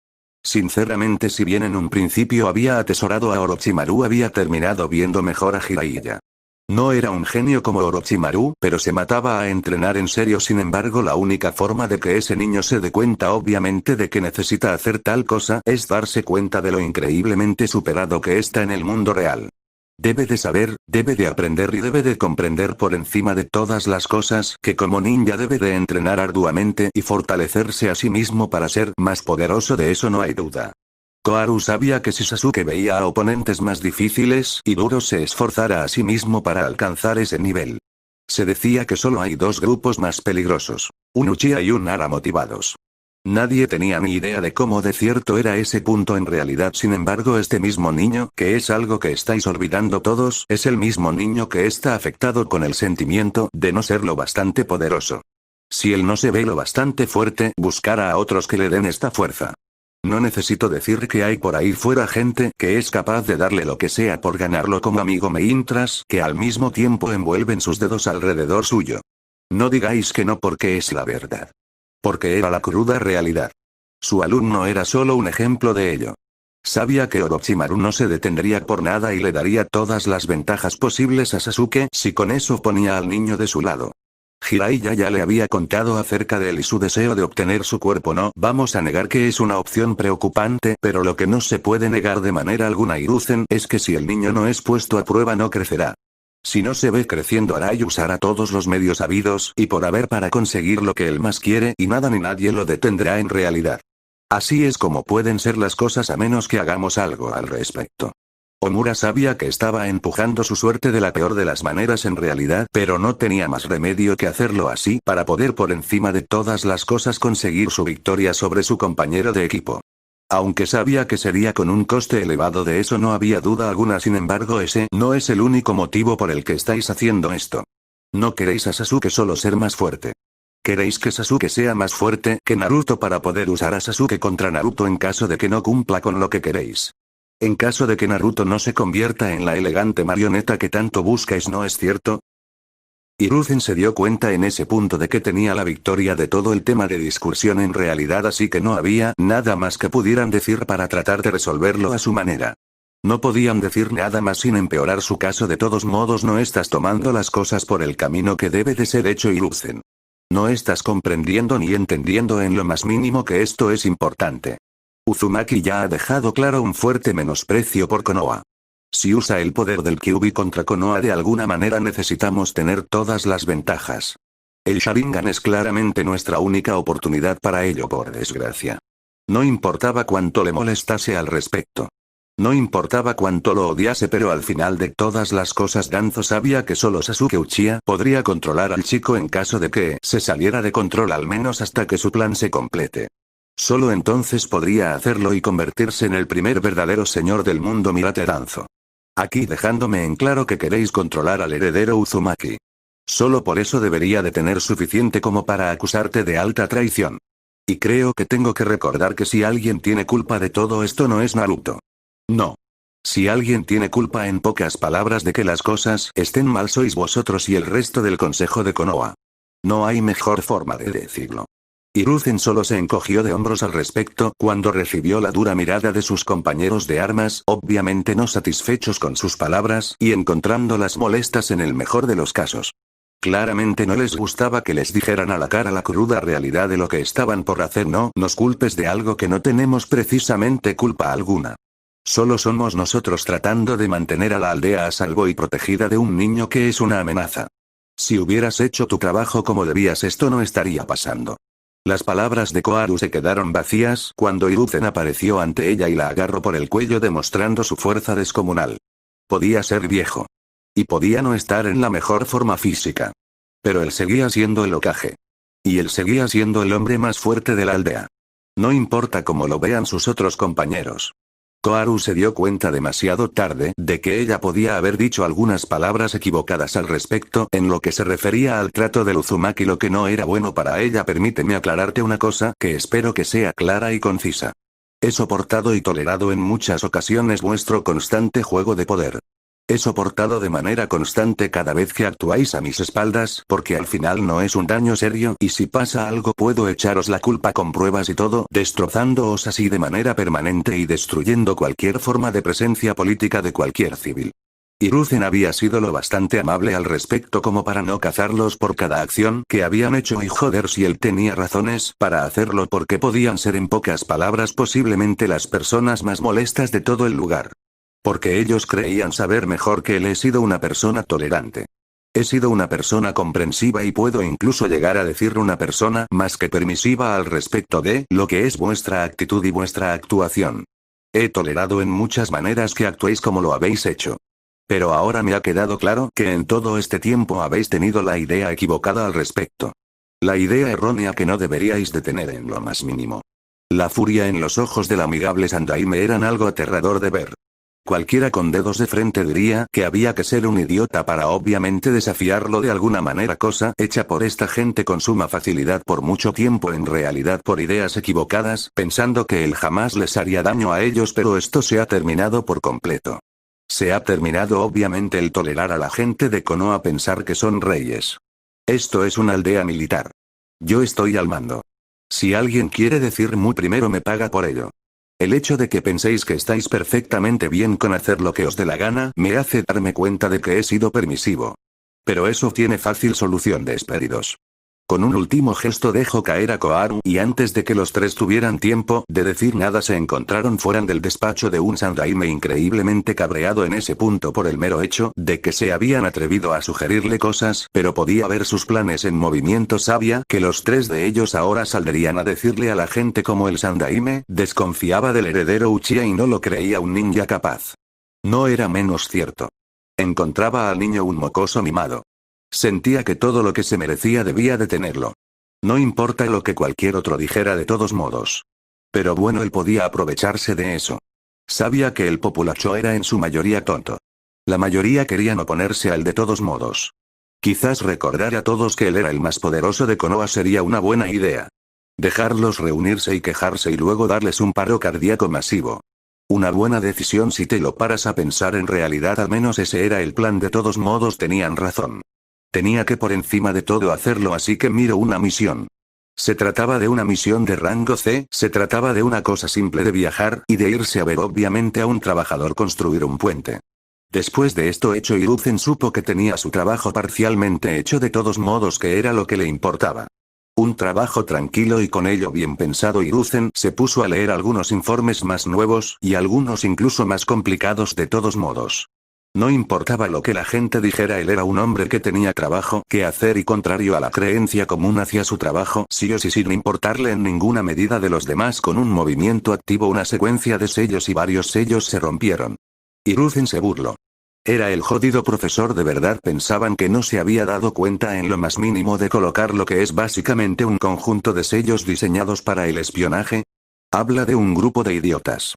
Sinceramente, si bien en un principio había atesorado a Orochimaru, había terminado viendo mejor a Jiraiya. No era un genio como Orochimaru, pero se mataba a entrenar en serio. Sin embargo, la única forma de que ese niño se dé cuenta obviamente de que necesita hacer tal cosa es darse cuenta de lo increíblemente superado que está en el mundo real. Debe de saber, debe de aprender y debe de comprender por encima de todas las cosas que como ninja debe de entrenar arduamente y fortalecerse a sí mismo para ser más poderoso, de eso no hay duda. Koharu sabía que si Sasuke veía a oponentes más difíciles y duros se esforzara a sí mismo para alcanzar ese nivel. Se decía que solo hay dos grupos más peligrosos, un Uchiha y un Nara motivados. Nadie tenía ni idea de cómo de cierto era ese punto en realidad. Sin embargo, este mismo niño, que es algo que estáis olvidando todos, es el mismo niño que está afectado con el sentimiento de no ser lo bastante poderoso. Si él no se ve lo bastante fuerte, buscará a otros que le den esta fuerza. No necesito decir que hay por ahí fuera gente que es capaz de darle lo que sea por ganarlo, como amigo mientras que al mismo tiempo envuelven sus dedos alrededor suyo. No digáis que no, porque es la verdad. Porque era la cruda realidad. Su alumno era solo un ejemplo de ello. Sabía que Orochimaru no se detendría por nada y le daría todas las ventajas posibles a Sasuke si con eso ponía al niño de su lado. Jiraiya ya le había contado acerca de él y su deseo de obtener su cuerpo. No vamos a negar que es una opción preocupante, pero lo que no se puede negar de manera alguna, Hiruzen, es que si el niño no es puesto a prueba no crecerá. Si no se ve creciendo, hará y usará todos los medios habidos y por haber para conseguir lo que él más quiere, y nada ni nadie lo detendrá en realidad. Así es como pueden ser las cosas a menos que hagamos algo al respecto. Omura sabía que estaba empujando su suerte de la peor de las maneras en realidad, pero no tenía más remedio que hacerlo así para poder por encima de todas las cosas conseguir su victoria sobre su compañero de equipo. Aunque sabía que sería con un coste elevado, de eso no había duda alguna. Sin embargo, ese no es el único motivo por el que estáis haciendo esto. No queréis a Sasuke solo ser más fuerte. Queréis que Sasuke sea más fuerte que Naruto para poder usar a Sasuke contra Naruto en caso de que no cumpla con lo que queréis. En caso de que Naruto no se convierta en la elegante marioneta que tanto buscáis, ¿no es cierto? Hiruzen se dio cuenta en ese punto de que tenía la victoria de todo el tema de discusión en realidad, así que no había nada más que pudieran decir para tratar de resolverlo a su manera. No podían decir nada más sin empeorar su caso. De todos modos, no estás tomando las cosas por el camino que debe de ser hecho, Hiruzen. No estás comprendiendo ni entendiendo en lo más mínimo que esto es importante. Uzumaki ya ha dejado claro un fuerte menosprecio por Konoha. Si usa el poder del Kyuubi contra Konoha, de alguna manera necesitamos tener todas las ventajas. El Sharingan es claramente nuestra única oportunidad para ello, por desgracia. No importaba cuánto le molestase al respecto. No importaba cuánto lo odiase, pero al final de todas las cosas, Danzo sabía que solo Sasuke Uchiha podría controlar al chico en caso de que se saliera de control, al menos hasta que su plan se complete. Solo entonces podría hacerlo y convertirse en el primer verdadero señor del mundo. Mirad, Danzo. Aquí dejándome en claro que queréis controlar al heredero Uzumaki. Solo por eso debería de tener suficiente como para acusarte de alta traición. Y creo que tengo que recordar que si alguien tiene culpa de todo esto no es Naruto. No. Si alguien tiene culpa en pocas palabras de que las cosas estén mal sois vosotros y el resto del consejo de Konoha. No hay mejor forma de decirlo. Hiruzen solo se encogió de hombros al respecto cuando recibió la dura mirada de sus compañeros de armas, obviamente no satisfechos con sus palabras y encontrándolas molestas en el mejor de los casos. Claramente no les gustaba que les dijeran a la cara la cruda realidad de lo que estaban por hacer. No nos culpes de algo que no tenemos precisamente culpa alguna. Solo somos nosotros tratando de mantener a la aldea a salvo y protegida de un niño que es una amenaza. Si hubieras hecho tu trabajo como debías, esto no estaría pasando. Las palabras de Koharu se quedaron vacías cuando Hiruzen apareció ante ella y la agarró por el cuello demostrando su fuerza descomunal. Podía ser viejo. Y podía no estar en la mejor forma física. Pero él seguía siendo el Hokage. Y él seguía siendo el hombre más fuerte de la aldea. No importa cómo lo vean sus otros compañeros. Koharu se dio cuenta demasiado tarde de que ella podía haber dicho algunas palabras equivocadas al respecto en lo que se refería al trato del Uzumaki, lo que no era bueno para ella. Permíteme aclararte una cosa que espero que sea clara y concisa. He soportado y tolerado en muchas ocasiones vuestro constante juego de poder. He soportado de manera constante cada vez que actuáis a mis espaldas, porque al final no es un daño serio, y si pasa algo puedo echaros la culpa con pruebas y todo, destrozándoos así de manera permanente y destruyendo cualquier forma de presencia política de cualquier civil. Hiruzen había sido lo bastante amable al respecto como para no cazarlos por cada acción que habían hecho, y joder, si él tenía razones para hacerlo, porque podían ser en pocas palabras posiblemente las personas más molestas de todo el lugar. Porque ellos creían saber mejor que él. He sido una persona tolerante. He sido una persona comprensiva y puedo incluso llegar a decir una persona más que permisiva al respecto de lo que es vuestra actitud y vuestra actuación. He tolerado en muchas maneras que actuéis como lo habéis hecho. Pero ahora me ha quedado claro que en todo este tiempo habéis tenido la idea equivocada al respecto. La idea errónea que no deberíais de tener en lo más mínimo. La furia en los ojos del amigable Sandaime eran algo aterrador de ver. Cualquiera con dedos de frente diría que había que ser un idiota para obviamente desafiarlo de alguna manera, cosa hecha por esta gente con suma facilidad por mucho tiempo, en realidad por ideas equivocadas, pensando que él jamás les haría daño a ellos, pero esto se ha terminado por completo. Se ha terminado obviamente el tolerar a la gente de Konoha, pensar que son reyes. Esto es una aldea militar. Yo estoy al mando. Si alguien quiere decir muy primero me paga por ello. El hecho de que penséis que estáis perfectamente bien con hacer lo que os dé la gana me hace darme cuenta de que he sido permisivo. Pero eso tiene fácil solución, despedidos. Con un último gesto dejó caer a Koharu y antes de que los tres tuvieran tiempo de decir nada se encontraron fuera del despacho de un Sandaime increíblemente cabreado en ese punto por el mero hecho de que se habían atrevido a sugerirle cosas, pero podía ver sus planes en movimiento. Sabía que los tres de ellos ahora saldrían a decirle a la gente cómo el Sandaime desconfiaba del heredero Uchiha y no lo creía un ninja capaz. No era menos cierto. Encontraba al niño un mocoso mimado. Sentía que todo lo que se merecía debía de tenerlo. No importa lo que cualquier otro dijera de todos modos. Pero bueno, él podía aprovecharse de eso. Sabía que el populacho era en su mayoría tonto. La mayoría querían oponerse a él de todos modos. Quizás recordar a todos que él era el más poderoso de Konoha sería una buena idea. Dejarlos reunirse y quejarse y luego darles un paro cardíaco masivo. Una buena decisión si te lo paras a pensar. En realidad al menos ese era el plan. De todos modos tenían razón. Tenía que por encima de todo hacerlo, así que miró una misión. Se trataba de una misión de rango C, se trataba de una cosa simple de viajar y de irse a ver obviamente a un trabajador construir un puente. Después de esto hecho, Hiruzen supo que tenía su trabajo parcialmente hecho, de todos modos que era lo que le importaba. Un trabajo tranquilo y con ello bien pensado. Hiruzen se puso a leer algunos informes más nuevos y algunos incluso más complicados. De todos modos. No importaba lo que la gente dijera, él era un hombre que tenía trabajo que hacer y contrario a la creencia común hacía su trabajo sí o sí sin importarle en ninguna medida de los demás. Con un movimiento activo una secuencia de sellos y varios sellos se rompieron. Hiruzen se burló. Era el jodido profesor, de verdad pensaban que no se había dado cuenta en lo más mínimo de colocar lo que es básicamente un conjunto de sellos diseñados para el espionaje. Habla de un grupo de idiotas.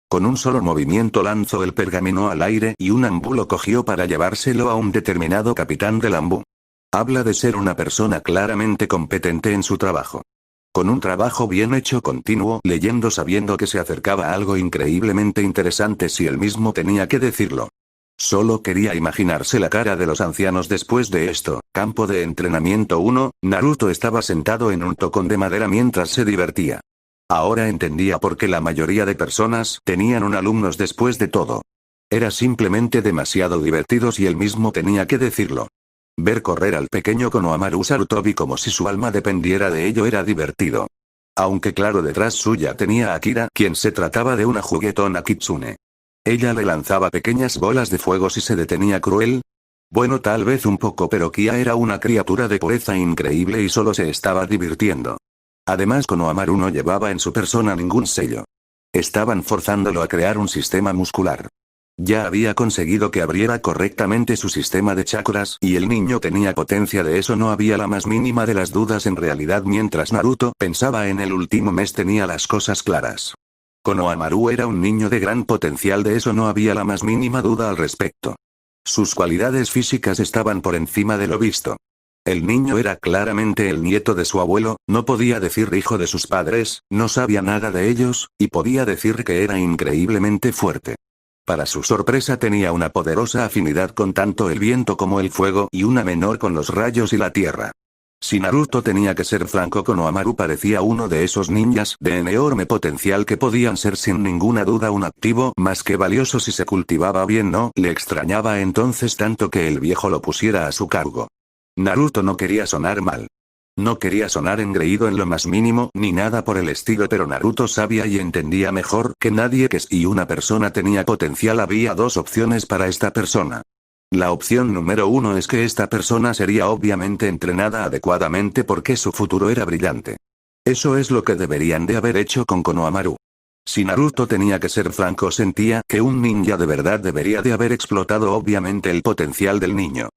Con un solo movimiento lanzó el pergamino al aire y un ambú lo cogió para llevárselo a un determinado capitán del ambú. Habla de ser una persona claramente competente en su trabajo. Con un trabajo bien hecho continuo, leyendo sabiendo que se acercaba algo increíblemente interesante si él mismo tenía que decirlo. Solo quería imaginarse la cara de los ancianos después de esto. Campo de entrenamiento 1, Naruto estaba sentado en un tocón de madera mientras se divertía. Ahora entendía por qué la mayoría de personas tenían un alumnos después de todo. Era simplemente demasiado divertidos y él mismo tenía que decirlo. Ver correr al pequeño Konohamaru Sarutobi como si su alma dependiera de ello era divertido. Aunque claro, detrás suya tenía a Akira, quien se trataba de una juguetona kitsune. Ella le lanzaba pequeñas bolas de fuego si se detenía cruel. Bueno, tal vez un poco, pero Kia era una criatura de pureza increíble y solo se estaba divirtiendo. Además, Konohamaru no llevaba en su persona ningún sello. Estaban forzándolo a crear un sistema muscular. Ya había conseguido que abriera correctamente su sistema de chakras, y el niño tenía potencia, de eso no había la más mínima de las dudas. En realidad, mientras Naruto pensaba en el último mes, tenía las cosas claras. Konohamaru era un niño de gran potencial, de eso no había la más mínima duda al respecto. Sus cualidades físicas estaban por encima de lo visto. El niño era claramente el nieto de su abuelo, no podía decir hijo de sus padres, no sabía nada de ellos, y podía decir que era increíblemente fuerte. Para su sorpresa, tenía una poderosa afinidad con tanto el viento como el fuego y una menor con los rayos y la tierra. Si Naruto tenía que ser franco, Konohamaru parecía uno de esos ninjas de enorme potencial que podían ser sin ninguna duda un activo más que valioso si se cultivaba bien. No le extrañaba entonces tanto que el viejo lo pusiera a su cargo. Naruto no quería sonar mal. No quería sonar engreído en lo más mínimo, ni nada por el estilo, pero Naruto sabía y entendía mejor que nadie que si una persona tenía potencial había dos opciones para esta persona. La opción número 1 es que esta persona sería obviamente entrenada adecuadamente porque su futuro era brillante. Eso es lo que deberían de haber hecho con Konohamaru. Si Naruto tenía que ser franco, sentía que un ninja de verdad debería de haber explotado obviamente el potencial del niño.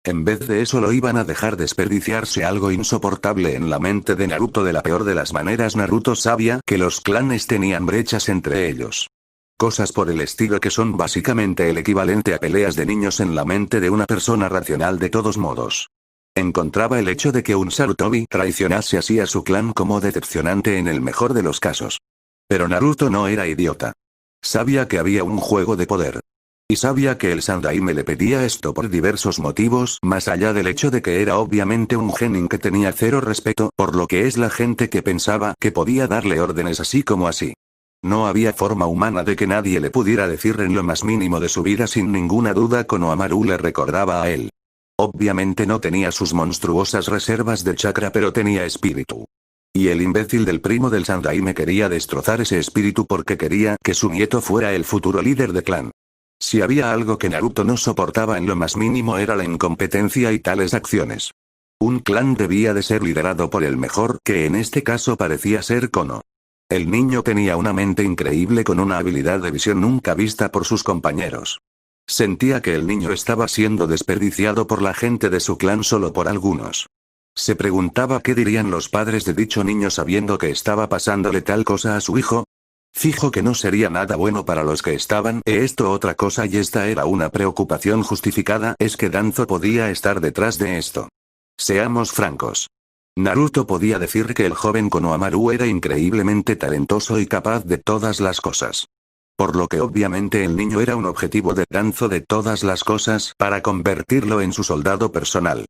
En vez de eso lo iban a dejar desperdiciarse, algo insoportable en la mente de Naruto. De la peor de las maneras, Naruto sabía que los clanes tenían brechas entre ellos. Cosas por el estilo que son básicamente el equivalente a peleas de niños en la mente de una persona racional. De todos modos, encontraba el hecho de que un Sarutobi traicionase así a su clan como decepcionante en el mejor de los casos. Pero Naruto no era idiota. Sabía que había un juego de poder. Y sabía que el Sandaime le pedía esto por diversos motivos, más allá del hecho de que era obviamente un genin que tenía cero respeto por lo que es la gente que pensaba que podía darle órdenes así como así. No había forma humana de que nadie le pudiera decir en lo más mínimo de su vida. Sin ninguna duda, Konohamaru le recordaba a él. Obviamente no tenía sus monstruosas reservas de chakra, pero tenía espíritu. Y el imbécil del primo del Sandaime quería destrozar ese espíritu porque quería que su nieto fuera el futuro líder de clan. Si había algo que Naruto no soportaba en lo más mínimo era la incompetencia y tales acciones. Un clan debía de ser liderado por el mejor, que en este caso parecía ser Kono. El niño tenía una mente increíble con una habilidad de visión nunca vista por sus compañeros. Sentía que el niño estaba siendo desperdiciado por la gente de su clan solo por algunos. Se preguntaba qué dirían los padres de dicho niño sabiendo que estaba pasándole tal cosa a su hijo. Fijo que no sería nada bueno para los que estaban esto otra cosa, y esta era una preocupación justificada, es que Danzo podía estar detrás de esto. Seamos francos. Naruto podía decir que el joven Konohamaru era increíblemente talentoso y capaz de todas las cosas. Por lo que obviamente el niño era un objetivo de Danzo de todas las cosas para convertirlo en su soldado personal.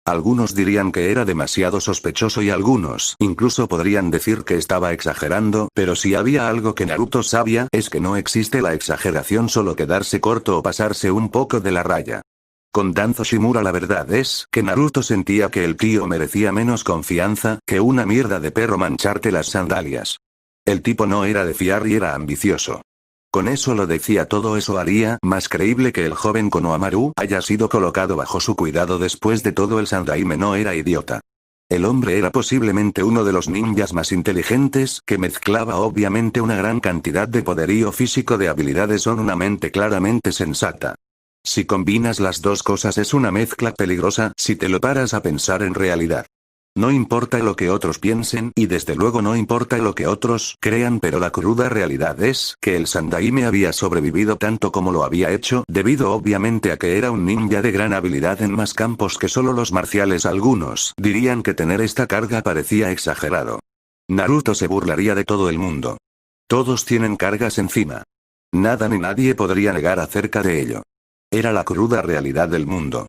Algunos dirían que era demasiado sospechoso y algunos incluso podrían decir que estaba exagerando, pero si había algo que Naruto sabía es que no existe la exageración, solo quedarse corto o pasarse un poco de la raya. Con Danzo Shimura la verdad es que Naruto sentía que el tío merecía menos confianza que una mierda de perro mancharte las sandalias. El tipo no era de fiar y era ambicioso. Con eso lo decía todo. Eso haría más creíble que el joven Konohamaru haya sido colocado bajo su cuidado. Después de todo, el Sandaime no era idiota. El hombre era posiblemente uno de los ninjas más inteligentes, que mezclaba obviamente una gran cantidad de poderío físico de habilidades con una mente claramente sensata. Si combinas las dos cosas es una mezcla peligrosa si te lo paras a pensar en realidad. No importa lo que otros piensen y desde luego no importa lo que otros crean, pero la cruda realidad es que el Sandaime había sobrevivido tanto como lo había hecho debido obviamente a que era un ninja de gran habilidad en más campos que solo los marciales. Algunos dirían que tener esta carga parecía exagerado. Naruto se burlaría de todo el mundo. Todos tienen cargas encima. Nada ni nadie podría negar acerca de ello. Era la cruda realidad del mundo.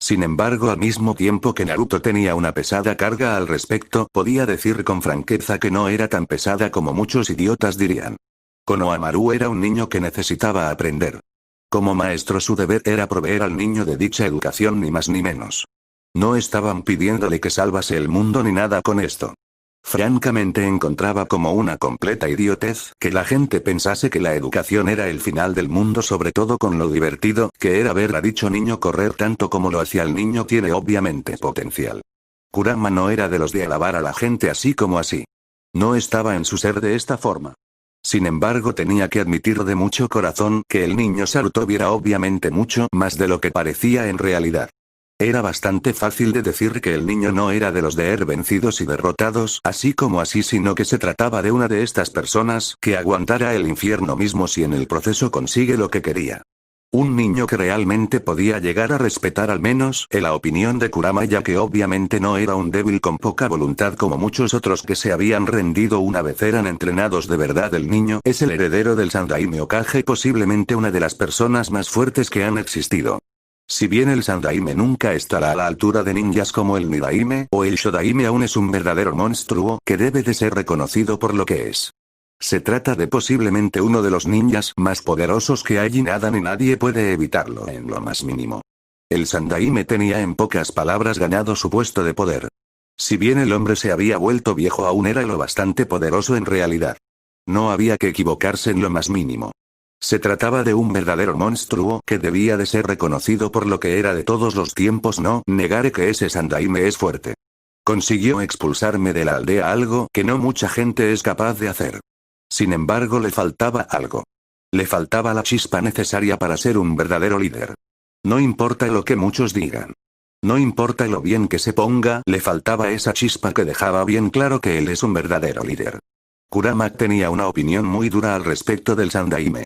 Sin embargo, al mismo tiempo que Naruto tenía una pesada carga al respecto, podía decir con franqueza que no era tan pesada como muchos idiotas dirían. Konohamaru era un niño que necesitaba aprender. Como maestro su deber era proveer al niño de dicha educación ni más ni menos. No estaban pidiéndole que salvase el mundo ni nada con esto. Francamente encontraba como una completa idiotez que la gente pensase que la educación era el final del mundo, sobre todo con lo divertido que era ver a dicho niño correr tanto como lo hacía el niño. Tiene obviamente potencial. Kurama no era de los de alabar a la gente así como así. No estaba en su ser de esta forma. Sin embargo, tenía que admitir de mucho corazón que el niño Saruto viera obviamente mucho más de lo que parecía en realidad. Era bastante fácil de decir que el niño no era de los de vencidos y derrotados, así como así, sino que se trataba de una de estas personas que aguantara el infierno mismo si en el proceso consigue lo que quería. Un niño que realmente podía llegar a respetar al menos en la opinión de Kurama, ya que obviamente no era un débil con poca voluntad como muchos otros que se habían rendido una vez eran entrenados de verdad. El niño es el heredero del Sandaime Hokage, posiblemente una de las personas más fuertes que han existido. Si bien el Sandaime nunca estará a la altura de ninjas como el Nidaime o el Shodaime, aún es un verdadero monstruo que debe de ser reconocido por lo que es. Se trata de posiblemente uno de los ninjas más poderosos que hay y nada ni nadie puede evitarlo en lo más mínimo. El Sandaime tenía en pocas palabras ganado su puesto de poder. Si bien el hombre se había vuelto viejo, aún era lo bastante poderoso en realidad. No había que equivocarse en lo más mínimo. Se trataba de un verdadero monstruo que debía de ser reconocido por lo que era de todos los tiempos. No negaré que ese Sandaime es fuerte. Consiguió expulsarme de la aldea, algo que no mucha gente es capaz de hacer. Sin embargo, le faltaba algo. Le faltaba la chispa necesaria para ser un verdadero líder. No importa lo que muchos digan. No importa lo bien que se ponga, le faltaba esa chispa que dejaba bien claro que él es un verdadero líder. Kurama tenía una opinión muy dura al respecto del Sandaime.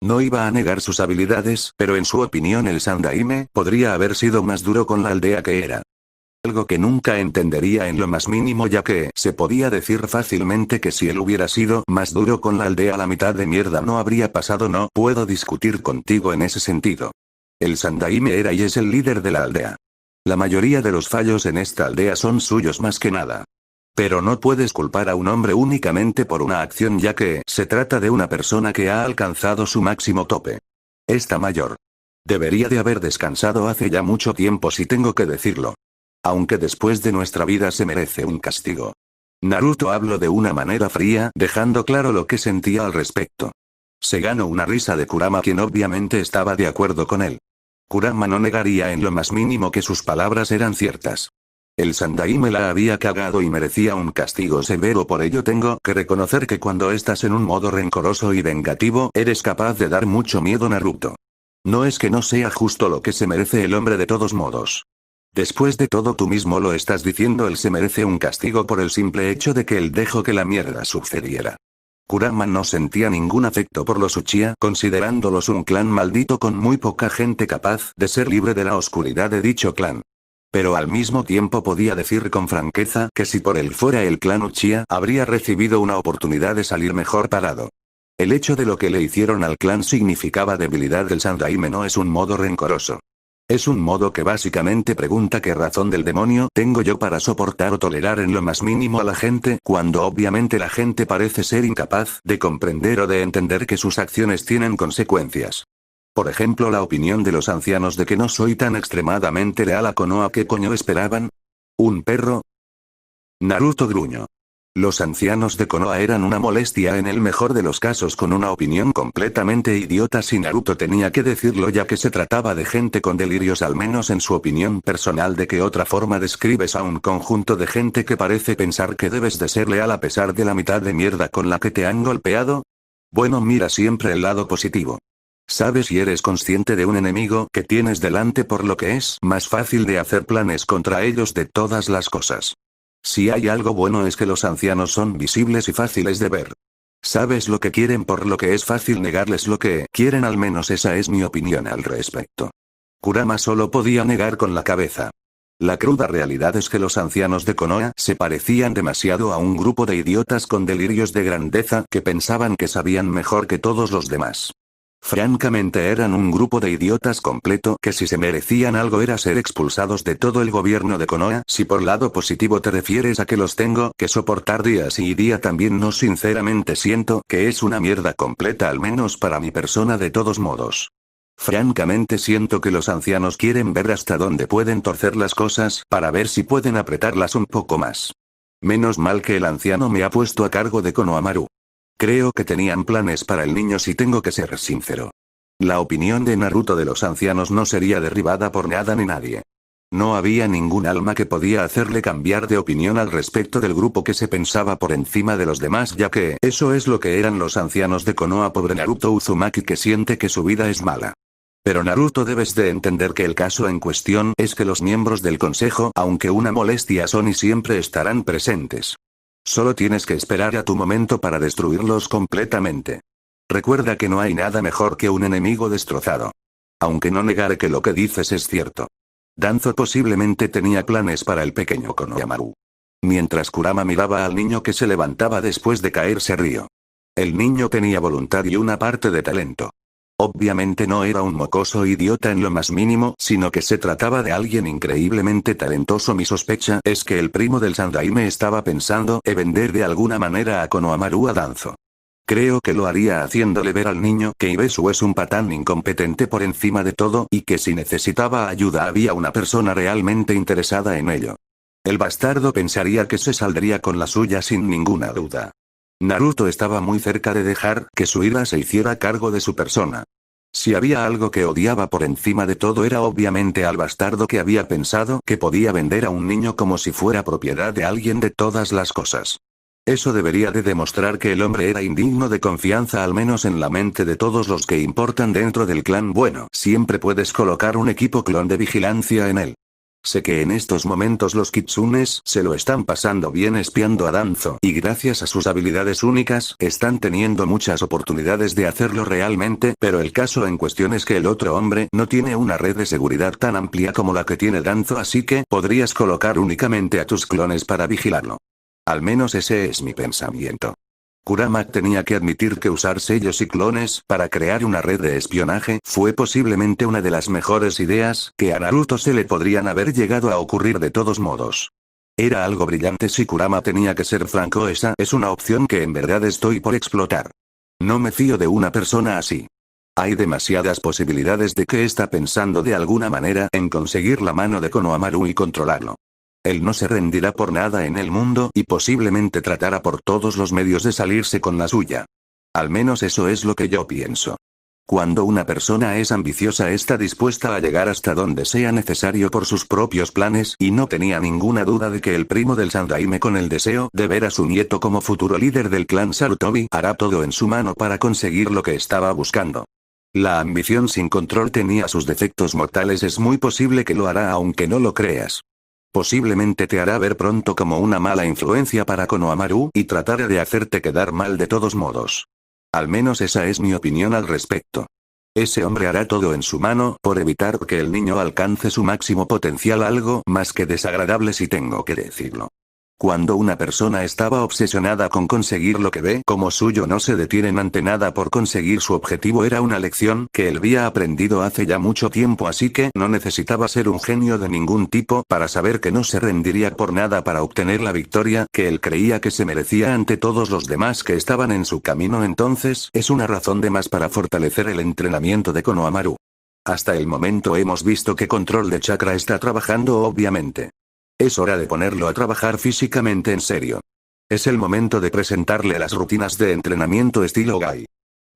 No iba a negar sus habilidades, pero en su opinión el Sandaime podría haber sido más duro con la aldea que era. Algo que nunca entendería en lo más mínimo, ya que se podía decir fácilmente que si él hubiera sido más duro con la aldea, la mitad de mierda no habría pasado. No puedo discutir contigo en ese sentido. El Sandaime era y es el líder de la aldea. La mayoría de los fallos en esta aldea son suyos más que nada. Pero no puedes culpar a un hombre únicamente por una acción, ya que se trata de una persona que ha alcanzado su máximo tope. Está mayor. Debería de haber descansado hace ya mucho tiempo, si tengo que decirlo. Aunque después de nuestra vida se merece un castigo. Naruto habló de una manera fría, dejando claro lo que sentía al respecto. Se ganó una risa de Kurama, quien obviamente estaba de acuerdo con él. Kurama no negaría en lo más mínimo que sus palabras eran ciertas. El Sandaime la había cagado y merecía un castigo severo. Por ello tengo que reconocer que cuando estás en un modo rencoroso y vengativo, eres capaz de dar mucho miedo. Naruto. No es que no sea justo lo que se merece el hombre de todos modos. Después de todo, tú mismo lo estás diciendo, él se merece un castigo por el simple hecho de que él dejó que la mierda sucediera. Kurama no sentía ningún afecto por los Uchiha, considerándolos un clan maldito con muy poca gente capaz de ser libre de la oscuridad de dicho clan. Pero al mismo tiempo podía decir con franqueza que si por él fuera el clan Uchiha, habría recibido una oportunidad de salir mejor parado. El hecho de lo que le hicieron al clan significaba debilidad del Sandaime. No es un modo rencoroso. Es un modo que básicamente pregunta qué razón del demonio tengo yo para soportar o tolerar en lo más mínimo a la gente, cuando obviamente la gente parece ser incapaz de comprender o de entender que sus acciones tienen consecuencias. Por ejemplo, la opinión de los ancianos de que no soy tan extremadamente leal a Konoha. ¿Qué coño esperaban? ¿Un perro? Naruto gruñó. Los ancianos de Konoha eran una molestia en el mejor de los casos, con una opinión completamente idiota, si Naruto tenía que decirlo, ya que se trataba de gente con delirios, al menos en su opinión personal. ¿De qué otra forma describes a un conjunto de gente que parece pensar que debes de ser leal a pesar de la mitad de mierda con la que te han golpeado? Bueno, mira siempre el lado positivo. Sabes y eres consciente de un enemigo que tienes delante, por lo que es más fácil de hacer planes contra ellos de todas las cosas. Si hay algo bueno es que los ancianos son visibles y fáciles de ver. Sabes lo que quieren, por lo que es fácil negarles lo que quieren, al menos esa es mi opinión al respecto. Kurama solo podía negar con la cabeza. La cruda realidad es que los ancianos de Konoha se parecían demasiado a un grupo de idiotas con delirios de grandeza que pensaban que sabían mejor que todos los demás. Francamente eran un grupo de idiotas completo que si se merecían algo era ser expulsados de todo el gobierno de Konoha. Si por lado positivo te refieres a que los tengo que soportar día sí y día también, no, sinceramente siento que es una mierda completa, al menos para mi persona. De todos modos, francamente siento que los ancianos quieren ver hasta dónde pueden torcer las cosas para ver si pueden apretarlas un poco más. Menos mal que el anciano me ha puesto a cargo de Konohamaru. Creo que tenían planes para el niño, si tengo que ser sincero. La opinión de Naruto de los ancianos no sería derribada por nada ni nadie. No había ningún alma que podía hacerle cambiar de opinión al respecto del grupo que se pensaba por encima de los demás, ya que eso es lo que eran los ancianos de Konoha. Pobre Naruto Uzumaki, que siente que su vida es mala. Pero Naruto, debes de entender que el caso en cuestión es que los miembros del consejo, aunque una molestia son y siempre estarán presentes. Solo tienes que esperar a tu momento para destruirlos completamente. Recuerda que no hay nada mejor que un enemigo destrozado. Aunque no negaré que lo que dices es cierto. Danzo posiblemente tenía planes para el pequeño Konohamaru. Mientras Kurama miraba al niño que se levantaba después de caer, se rió. El niño tenía voluntad y una parte de talento. Obviamente no era un mocoso idiota en lo más mínimo, sino que se trataba de alguien increíblemente talentoso. Mi sospecha es que el primo del Sandaime estaba pensando en vender de alguna manera a Konohamaru a Danzo. Creo que lo haría haciéndole ver al niño que Ibesu es un patán incompetente por encima de todo, y que si necesitaba ayuda había una persona realmente interesada en ello. El bastardo pensaría que se saldría con la suya sin ninguna duda. Naruto estaba muy cerca de dejar que su ira se hiciera cargo de su persona. Si había algo que odiaba por encima de todo era obviamente al bastardo que había pensado que podía vender a un niño como si fuera propiedad de alguien de todas las cosas. Eso debería de demostrar que el hombre era indigno de confianza, al menos en la mente de todos los que importan dentro del clan. Bueno, siempre puedes colocar un equipo clon de vigilancia en él. Sé que en estos momentos los kitsunes se lo están pasando bien espiando a Danzo, y gracias a sus habilidades únicas, están teniendo muchas oportunidades de hacerlo realmente, pero el caso en cuestión es que el otro hombre no tiene una red de seguridad tan amplia como la que tiene Danzo, así que podrías colocar únicamente a tus clones para vigilarlo. Al menos ese es mi pensamiento. Kurama tenía que admitir que usar sellos y clones para crear una red de espionaje fue posiblemente una de las mejores ideas que a Naruto se le podrían haber llegado a ocurrir. De todos modos, era algo brillante. Si Kurama tenía que ser franco, esa es una opción que en verdad estoy por explotar. No me fío de una persona así. Hay demasiadas posibilidades de que está pensando de alguna manera en conseguir la mano de Konohamaru y controlarlo. Él no se rendirá por nada en el mundo y posiblemente tratará por todos los medios de salirse con la suya. Al menos eso es lo que yo pienso. Cuando una persona es ambiciosa está dispuesta a llegar hasta donde sea necesario por sus propios planes, y no tenía ninguna duda de que el primo del Sandaime, con el deseo de ver a su nieto como futuro líder del clan Sarutobi, hará todo en su mano para conseguir lo que estaba buscando. La ambición sin control tenía sus defectos mortales. Es muy posible que lo hará aunque no lo creas. Posiblemente te hará ver pronto como una mala influencia para Konohamaru y tratará de hacerte quedar mal de todos modos. Al menos esa es mi opinión al respecto. Ese hombre hará todo en su mano por evitar que el niño alcance su máximo potencial, algo más que desagradable si tengo que decirlo. Cuando una persona estaba obsesionada con conseguir lo que ve como suyo, no se detienen ante nada por conseguir su objetivo. Era una lección que él había aprendido hace ya mucho tiempo, así que no necesitaba ser un genio de ningún tipo para saber que no se rendiría por nada para obtener la victoria que él creía que se merecía ante todos los demás que estaban en su camino. Entonces, es una razón de más para fortalecer el entrenamiento de Konohamaru. Hasta el momento hemos visto que control de chakra está trabajando, obviamente. Es hora de ponerlo a trabajar físicamente en serio. Es el momento de presentarle las rutinas de entrenamiento estilo Gai.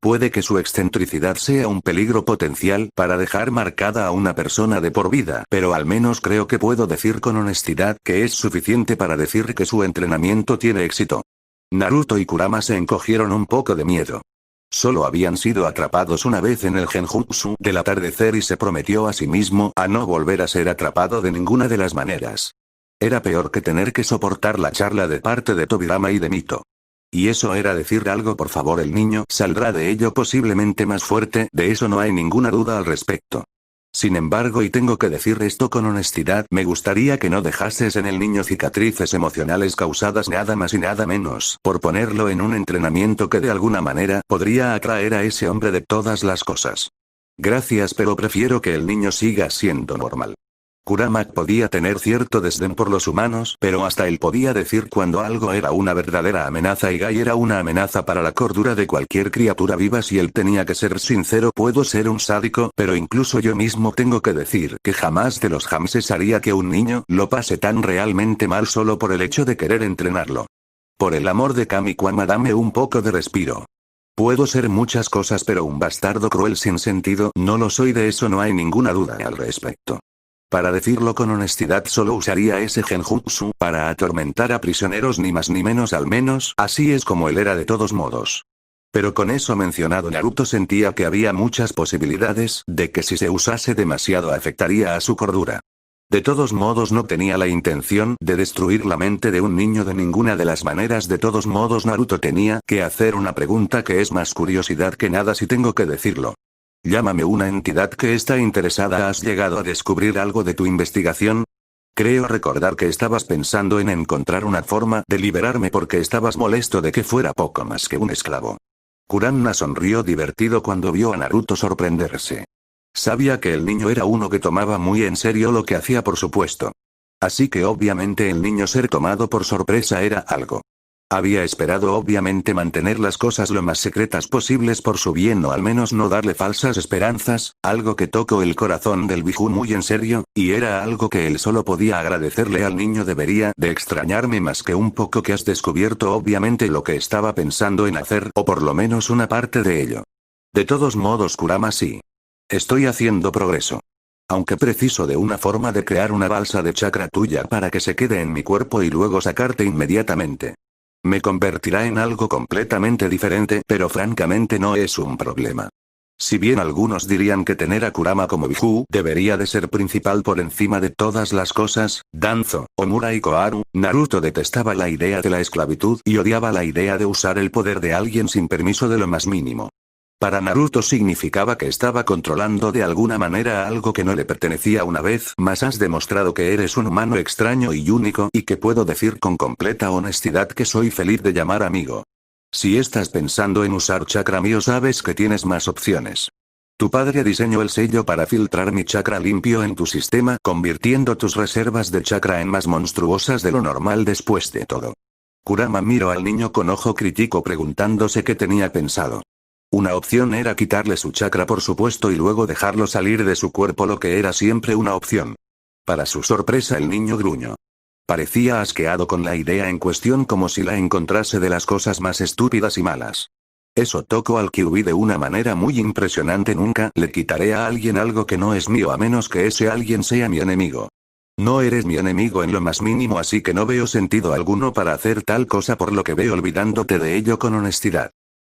Puede que su excentricidad sea un peligro potencial para dejar marcada a una persona de por vida, pero al menos creo que puedo decir con honestidad que es suficiente para decir que su entrenamiento tiene éxito. Naruto y Kurama se encogieron un poco de miedo. Solo habían sido atrapados una vez en el genjutsu del atardecer y se prometió a sí mismo a no volver a ser atrapado de ninguna de las maneras. Era peor que tener que soportar la charla de parte de Tobirama y de Mito. Y eso era decir algo. Por favor, el niño saldrá de ello posiblemente más fuerte, de eso no hay ninguna duda al respecto. Sin embargo, y tengo que decir esto con honestidad, me gustaría que no dejases en el niño cicatrices emocionales causadas nada más y nada menos por ponerlo en un entrenamiento que de alguna manera podría atraer a ese hombre de todas las cosas. Gracias, pero prefiero que el niño siga siendo normal. Kurama podía tener cierto desdén por los humanos, pero hasta él podía decir cuando algo era una verdadera amenaza y Gai era una amenaza para la cordura de cualquier criatura viva. Si él tenía que ser sincero, puedo ser un sádico, pero incluso yo mismo tengo que decir que jamás de los Hamses haría que un niño lo pase tan realmente mal solo por el hecho de querer entrenarlo. Por el amor de Kamikama, dame un poco de respiro. Puedo ser muchas cosas, pero un bastardo cruel sin sentido no lo soy, de eso no hay ninguna duda al respecto. Para decirlo con honestidad, solo usaría ese genjutsu para atormentar a prisioneros, ni más ni menos, al menos así es como él era de todos modos. Pero con eso mencionado, Naruto sentía que había muchas posibilidades de que si se usase demasiado afectaría a su cordura. De todos modos, no tenía la intención de destruir la mente de un niño de ninguna de las maneras. De todos modos, Naruto tenía que hacer una pregunta que es más curiosidad que nada, si tengo que decirlo. Llámame una entidad que está interesada. ¿Has llegado a descubrir algo de tu investigación? Creo recordar que estabas pensando en encontrar una forma de liberarme porque estabas molesto de que fuera poco más que un esclavo. Kurama sonrió divertido cuando vio a Naruto sorprenderse. Sabía que el niño era uno que tomaba muy en serio lo que hacía, por supuesto. Así que obviamente el niño ser tomado por sorpresa era algo. Había esperado obviamente mantener las cosas lo más secretas posibles por su bien, o al menos no darle falsas esperanzas, algo que tocó el corazón del Biju muy en serio, y era algo que él solo podía agradecerle al niño. Debería de extrañarme más que un poco que has descubierto obviamente lo que estaba pensando en hacer, o por lo menos una parte de ello. De todos modos, Kurama, sí. Estoy haciendo progreso. Aunque preciso de una forma de crear una balsa de chakra tuya para que se quede en mi cuerpo y luego sacarte inmediatamente. Me convertirá en algo completamente diferente, pero francamente no es un problema. Si bien algunos dirían que tener a Kurama como Biju debería de ser principal por encima de todas las cosas, Danzo, Omura y Koharu, Naruto detestaba la idea de la esclavitud y odiaba la idea de usar el poder de alguien sin permiso de lo más mínimo. Para Naruto significaba que estaba controlando de alguna manera algo que no le pertenecía. Una vez más has demostrado que eres un humano extraño y único, y que puedo decir con completa honestidad que soy feliz de llamar amigo. Si estás pensando en usar chakra mío, sabes que tienes más opciones. Tu padre diseñó el sello para filtrar mi chakra limpio en tu sistema, convirtiendo tus reservas de chakra en más monstruosas de lo normal. Después de todo, Kurama miró al niño con ojo crítico, preguntándose qué tenía pensado. Una opción era quitarle su chakra, por supuesto, y luego dejarlo salir de su cuerpo, lo que era siempre una opción. Para su sorpresa, el niño gruñó. Parecía asqueado con la idea en cuestión, como si la encontrase de las cosas más estúpidas y malas. Eso tocó al Kyuubi de una manera muy impresionante. Nunca le quitaré a alguien algo que no es mío, a menos que ese alguien sea mi enemigo. No eres mi enemigo en lo más mínimo, así que no veo sentido alguno para hacer tal cosa, por lo que veo olvidándote de ello con honestidad.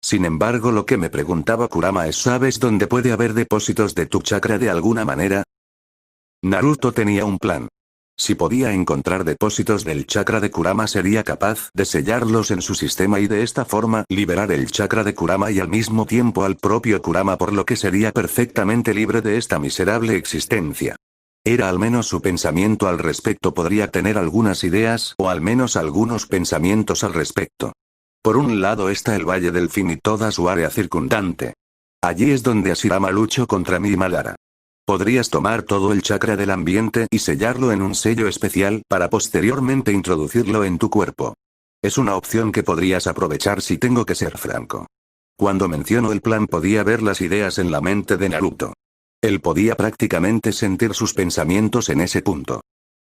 Sin embargo, lo que me preguntaba Kurama es, ¿sabes dónde puede haber depósitos de tu chakra de alguna manera? Naruto tenía un plan. Si podía encontrar depósitos del chakra de Kurama, sería capaz de sellarlos en su sistema y de esta forma liberar el chakra de Kurama y al mismo tiempo al propio Kurama, por lo que sería perfectamente libre de esta miserable existencia. Era al menos su pensamiento al respecto. Podría tener algunas ideas, o al menos algunos pensamientos al respecto. Por un lado está el Valle del Fin y toda su área circundante. Allí es donde Hashirama luchó contra mi Madara. Podrías tomar todo el chakra del ambiente y sellarlo en un sello especial para posteriormente introducirlo en tu cuerpo. Es una opción que podrías aprovechar, si tengo que ser franco. Cuando menciono el plan, podía ver las ideas en la mente de Naruto. Él podía prácticamente sentir sus pensamientos en ese punto.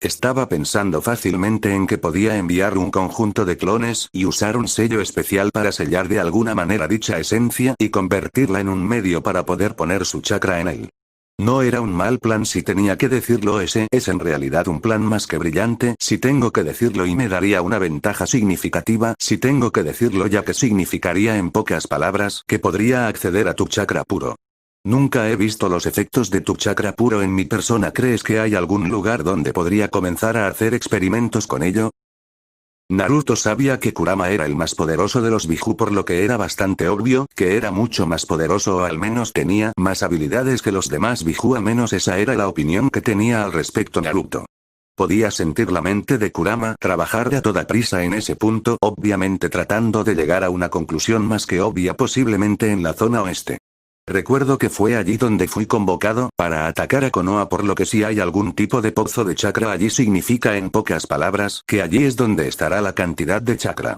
Estaba pensando fácilmente en que podía enviar un conjunto de clones y usar un sello especial para sellar de alguna manera dicha esencia y convertirla en un medio para poder poner su chakra en él. No era un mal plan, si tenía que decirlo. Ese es en realidad un plan más que brillante, si tengo que decirlo, y me daría una ventaja significativa, si tengo que decirlo, ya que significaría en pocas palabras que podría acceder a tu chakra puro. Nunca he visto los efectos de tu chakra puro en mi persona. ¿Crees que hay algún lugar donde podría comenzar a hacer experimentos con ello? Naruto sabía que Kurama era el más poderoso de los Biju, por lo que era bastante obvio que era mucho más poderoso, o al menos tenía más habilidades que los demás Biju, al menos esa era la opinión que tenía al respecto Naruto. Podía sentir la mente de Kurama trabajar a toda prisa en ese punto, obviamente tratando de llegar a una conclusión más que obvia, posiblemente en la zona oeste. Recuerdo que fue allí donde fui convocado para atacar a Konoha, por lo que si hay algún tipo de pozo de chakra allí significa en pocas palabras que allí es donde estará la cantidad de chakra.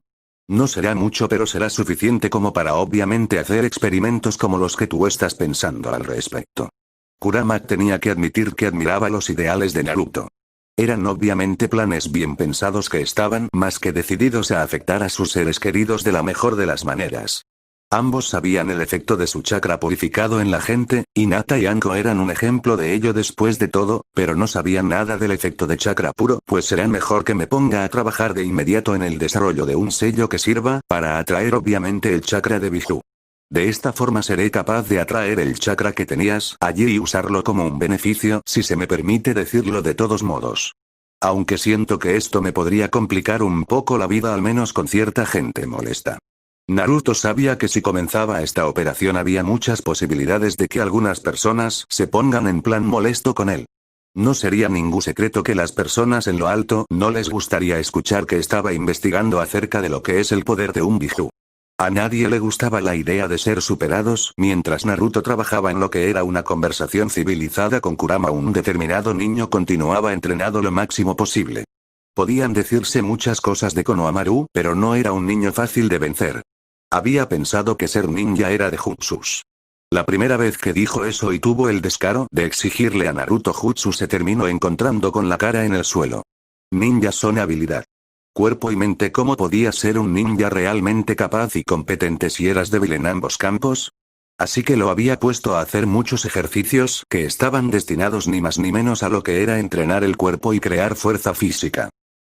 No será mucho, pero será suficiente como para obviamente hacer experimentos como los que tú estás pensando al respecto. Kurama tenía que admitir que admiraba los ideales de Naruto. Eran obviamente planes bien pensados que estaban más que decididos a afectar a sus seres queridos de la mejor de las maneras. Ambos sabían el efecto de su chakra purificado en la gente, y Hinata y Anko eran un ejemplo de ello después de todo, pero no sabían nada del efecto de chakra puro, pues será mejor que me ponga a trabajar de inmediato en el desarrollo de un sello que sirva para atraer obviamente el chakra de Biju. De esta forma seré capaz de atraer el chakra que tenías allí y usarlo como un beneficio, si se me permite decirlo de todos modos. Aunque siento que esto me podría complicar un poco la vida, al menos con cierta gente molesta. Naruto sabía que si comenzaba esta operación había muchas posibilidades de que algunas personas se pongan en plan molesto con él. No sería ningún secreto que las personas en lo alto no les gustaría escuchar que estaba investigando acerca de lo que es el poder de un Biju. A nadie le gustaba la idea de ser superados. Mientras Naruto trabajaba en lo que era una conversación civilizada con Kurama, un determinado niño continuaba entrenado lo máximo posible. Podían decirse muchas cosas de Konohamaru, pero no era un niño fácil de vencer. Había pensado que ser ninja era de jutsus. La primera vez que dijo eso y tuvo el descaro de exigirle a Naruto jutsu, se terminó encontrando con la cara en el suelo. Ninjas son habilidad. Cuerpo y mente. ¿Cómo podía ser un ninja realmente capaz y competente si eras débil en ambos campos? Así que lo había puesto a hacer muchos ejercicios que estaban destinados ni más ni menos a lo que era entrenar el cuerpo y crear fuerza física.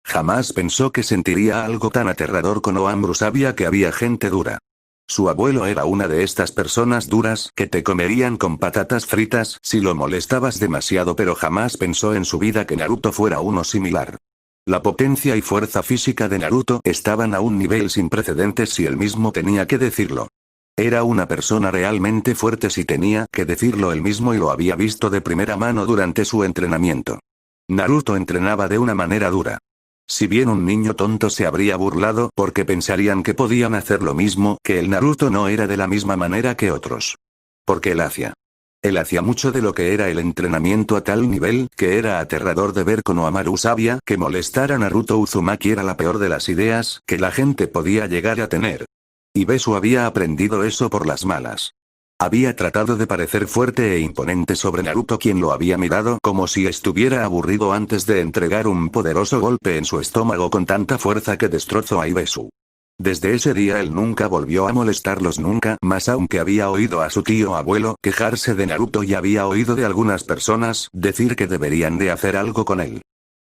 Jamás pensó que sentiría algo tan aterrador. Konohamaru sabía que había gente dura. Su abuelo era una de estas personas duras que te comerían con patatas fritas si lo molestabas demasiado, pero jamás pensó en su vida que Naruto fuera uno similar. La potencia y fuerza física de Naruto estaban a un nivel sin precedentes si él mismo tenía que decirlo. Era una persona realmente fuerte si tenía que decirlo él mismo, y lo había visto de primera mano durante su entrenamiento. Naruto entrenaba de una manera dura. Si bien un niño tonto se habría burlado porque pensarían que podían hacer lo mismo que el, Naruto no era de la misma manera que otros. Porque él hacía mucho de lo que era el entrenamiento a tal nivel que era aterrador de ver. Konohamaru sabía que molestar a Naruto Uzumaki era la peor de las ideas que la gente podía llegar a tener. Y Besu había aprendido eso por las malas. Había tratado de parecer fuerte e imponente sobre Naruto, quien lo había mirado como si estuviera aburrido antes de entregar un poderoso golpe en su estómago con tanta fuerza que destrozó a Ibesu. Desde ese día él nunca volvió a molestarlos nunca más, aunque había oído a su tío abuelo quejarse de Naruto y había oído de algunas personas decir que deberían de hacer algo con él.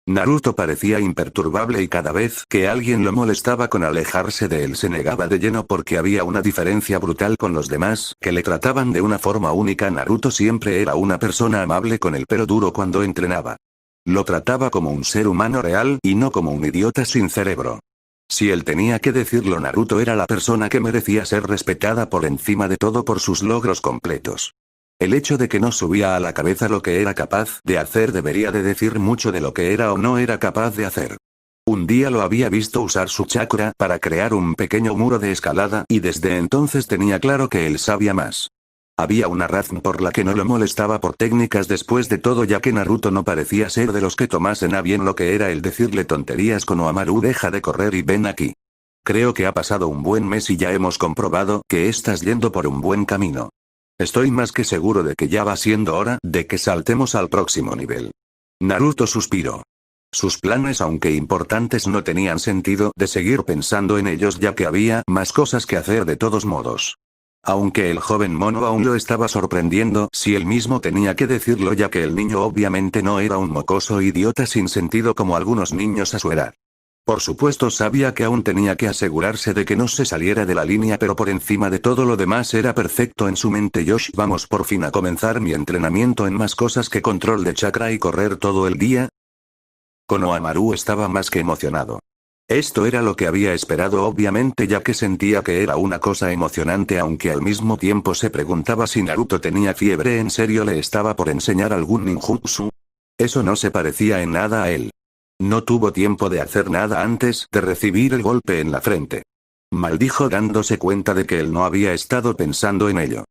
Naruto parecía imperturbable y cada vez que alguien lo molestaba con alejarse de él se negaba de lleno, porque había una diferencia brutal con los demás, que le trataban de una forma única. Naruto siempre era una persona amable con él, pero duro cuando entrenaba. Lo trataba como un ser humano real y no como un idiota sin cerebro. Si él tenía que decirlo, Naruto era la persona que merecía ser respetada por encima de todo por sus logros completos. El hecho de que no subía a la cabeza lo que era capaz de hacer debería de decir mucho de lo que era o no era capaz de hacer. Un día lo había visto usar su chakra para crear un pequeño muro de escalada, y desde entonces tenía claro que él sabía más. Había una razón por la que no lo molestaba por técnicas después de todo, ya que Naruto no parecía ser de los que tomasen a bien lo que era el decirle tonterías. Konohamaru, deja de correr y ven aquí. Creo que ha pasado un buen mes y ya hemos comprobado que estás yendo por un buen camino. Estoy más que seguro de que ya va siendo hora de que saltemos al próximo nivel. Naruto suspiró. Sus planes, aunque importantes, no tenían sentido de seguir pensando en ellos, ya que había más cosas que hacer de todos modos. Aunque el joven mono aún lo estaba sorprendiendo si él mismo tenía que decirlo, ya que el niño obviamente no era un mocoso idiota sin sentido como algunos niños a su edad. Por supuesto sabía que aún tenía que asegurarse de que no se saliera de la línea, pero por encima de todo lo demás era perfecto en su mente. Yoshi, vamos por fin a comenzar mi entrenamiento en más cosas que control de chakra y correr todo el día. Konohamaru estaba más que emocionado. Esto era lo que había esperado obviamente, ya que sentía que era una cosa emocionante, aunque al mismo tiempo se preguntaba si Naruto tenía fiebre. ¿En serio le estaba por enseñar algún ninjutsu? Eso no se parecía en nada a él. No tuvo tiempo de hacer nada antes de recibir el golpe en la frente. Maldijo, dándose cuenta de que él no había estado pensando en ello.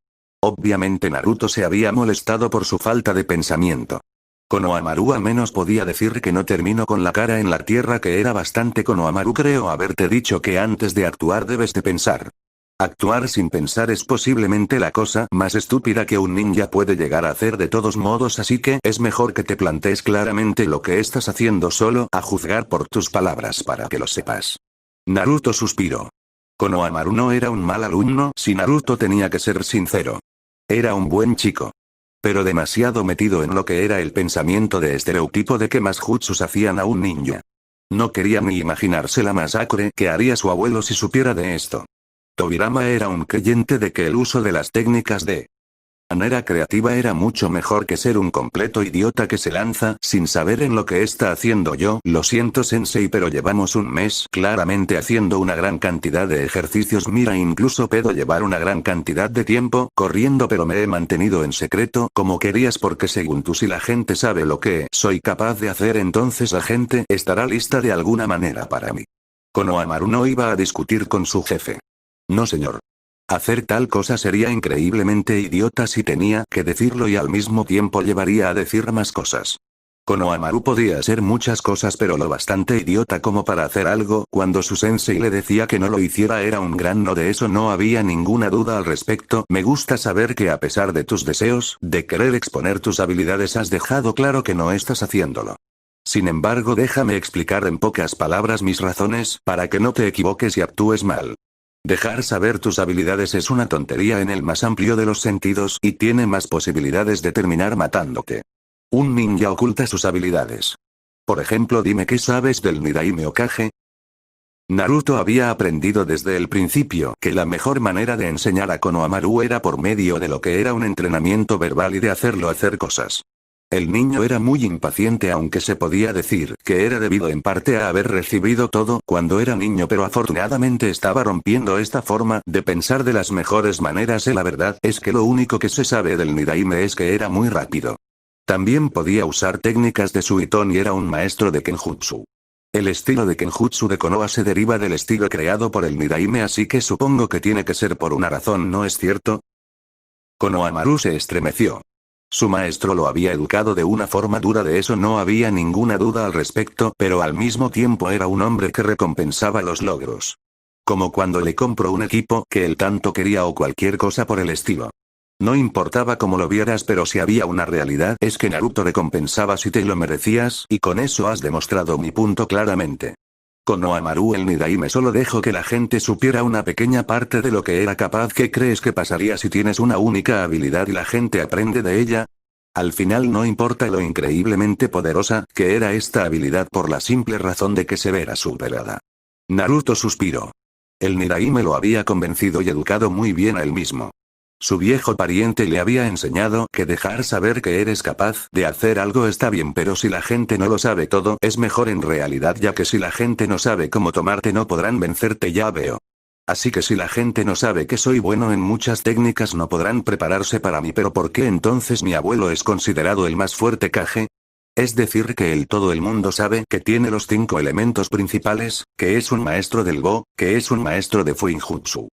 Obviamente Naruto se había molestado por su falta de pensamiento. Konohamaru al menos podía decir que no terminó con la cara en la tierra, que era bastante. Konohamaru, creo haberte dicho que antes de actuar debes de pensar. Actuar sin pensar es posiblemente la cosa más estúpida que un ninja puede llegar a hacer de todos modos, así que es mejor que te plantees claramente lo que estás haciendo, solo a juzgar por tus palabras para que lo sepas. Naruto suspiró. Konohamaru no era un mal alumno, si Naruto tenía que ser sincero. Era un buen chico. Pero demasiado metido en lo que era el pensamiento de estereotipo de que más jutsus hacían a un ninja. No quería ni imaginarse la masacre que haría su abuelo si supiera de esto. Tobirama era un creyente de que el uso de las técnicas de manera creativa era mucho mejor que ser un completo idiota que se lanza sin saber en lo que está haciendo. Yo lo siento, sensei, pero llevamos un mes claramente haciendo una gran cantidad de ejercicios. Mira, incluso puedo llevar una gran cantidad de tiempo corriendo, pero me he mantenido en secreto como querías, porque según tú, si la gente sabe lo que soy capaz de hacer, entonces la gente estará lista de alguna manera para mí. Konohamaru no iba a discutir con su jefe. No, señor. Hacer tal cosa sería increíblemente idiota si tenía que decirlo, y al mismo tiempo llevaría a decir más cosas. Konohamaru podía ser muchas cosas, pero lo bastante idiota como para hacer algo cuando su sensei le decía que no lo hiciera era un gran no, de eso no había ninguna duda al respecto. Me gusta saber que a pesar de tus deseos de querer exponer tus habilidades, has dejado claro que no estás haciéndolo. Sin embargo, déjame explicar en pocas palabras mis razones para que no te equivoques y actúes mal. Dejar saber tus habilidades es una tontería en el más amplio de los sentidos, y tiene más posibilidades de terminar matándote. Un ninja oculta sus habilidades. Por ejemplo, dime qué sabes del Nidahime Hokage. Naruto había aprendido desde el principio que la mejor manera de enseñar a Konohamaru era por medio de lo que era un entrenamiento verbal y de hacerlo hacer cosas. El niño era muy impaciente, aunque se podía decir que era debido en parte a haber recibido todo cuando era niño, pero afortunadamente estaba rompiendo esta forma de pensar de las mejores maneras. La verdad es que lo único que se sabe del Nidahime es que era muy rápido. También podía usar técnicas de Suiton y era un maestro de Kenjutsu. El estilo de Kenjutsu de Konoha se deriva del estilo creado por el Nidahime, así que supongo que tiene que ser por una razón, ¿no es cierto? Konohamaru se estremeció. Su maestro lo había educado de una forma dura, de eso no había ninguna duda al respecto, pero al mismo tiempo era un hombre que recompensaba los logros. Como cuando le compró un equipo que él tanto quería o cualquier cosa por el estilo. No importaba cómo lo vieras, pero si había una realidad es que Naruto recompensaba si te lo merecías, y con eso has demostrado mi punto claramente. Konohamaru, el Nidahime solo dejó que la gente supiera una pequeña parte de lo que era capaz. ¿Qué crees que pasaría si tienes una única habilidad y la gente aprende de ella? Al final no importa lo increíblemente poderosa que era esta habilidad, por la simple razón de que se verá superada. Naruto suspiró. El Nidahime lo había convencido y educado muy bien a él mismo. Su viejo pariente le había enseñado que dejar saber que eres capaz de hacer algo está bien, pero si la gente no lo sabe todo, es mejor en realidad, ya que si la gente no sabe cómo tomarte no podrán vencerte, ya veo. Así que si la gente no sabe que soy bueno en muchas técnicas no podrán prepararse para mí. Pero ¿por qué entonces mi abuelo es considerado el más fuerte Kage? Es decir, que todo el mundo sabe que tiene los 5 elementos principales, que es un maestro del Go, que es un maestro de Fuinjutsu.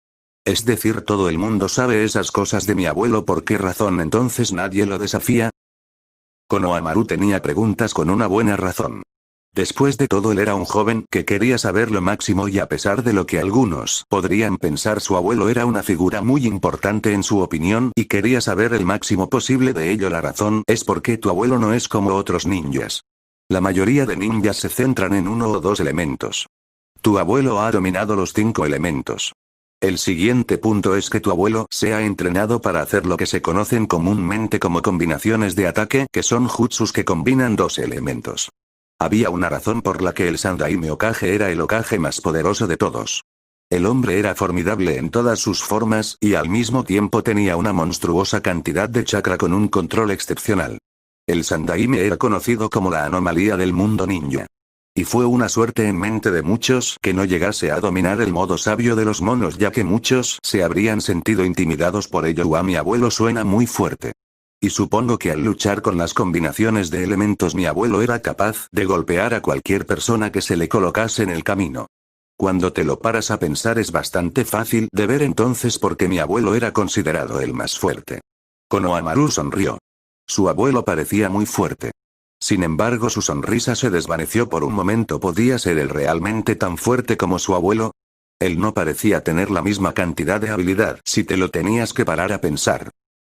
Es decir, todo el mundo sabe esas cosas de mi abuelo. ¿Por qué razón entonces nadie lo desafía? Konohamaru tenía preguntas con una buena razón. Después de todo, él era un joven que quería saber lo máximo, y a pesar de lo que algunos podrían pensar, su abuelo era una figura muy importante en su opinión y quería saber el máximo posible de ello. La razón es porque tu abuelo no es como otros ninjas. La mayoría de ninjas se centran en 1 o 2 elementos. Tu abuelo ha dominado los 5 elementos. El siguiente punto es que tu abuelo se ha entrenado para hacer lo que se conocen comúnmente como combinaciones de ataque, que son jutsus que combinan 2 elementos. Había una razón por la que el Sandaime Hokage era el Hokage más poderoso de todos. El hombre era formidable en todas sus formas, y al mismo tiempo tenía una monstruosa cantidad de chakra con un control excepcional. El Sandaime era conocido como la anomalía del mundo ninja. Y fue una suerte en mente de muchos que no llegase a dominar el modo sabio de los monos, ya que muchos se habrían sentido intimidados por ello. A mi abuelo suena muy fuerte. Y supongo que al luchar con las combinaciones de elementos mi abuelo era capaz de golpear a cualquier persona que se le colocase en el camino. Cuando te lo paras a pensar es bastante fácil de ver entonces por qué mi abuelo era considerado el más fuerte. Konohamaru sonrió. Su abuelo parecía muy fuerte. Sin embargo, su sonrisa se desvaneció por un momento. ¿Podía ser él realmente tan fuerte como su abuelo? Él no parecía tener la misma cantidad de habilidad si te lo tenías que parar a pensar.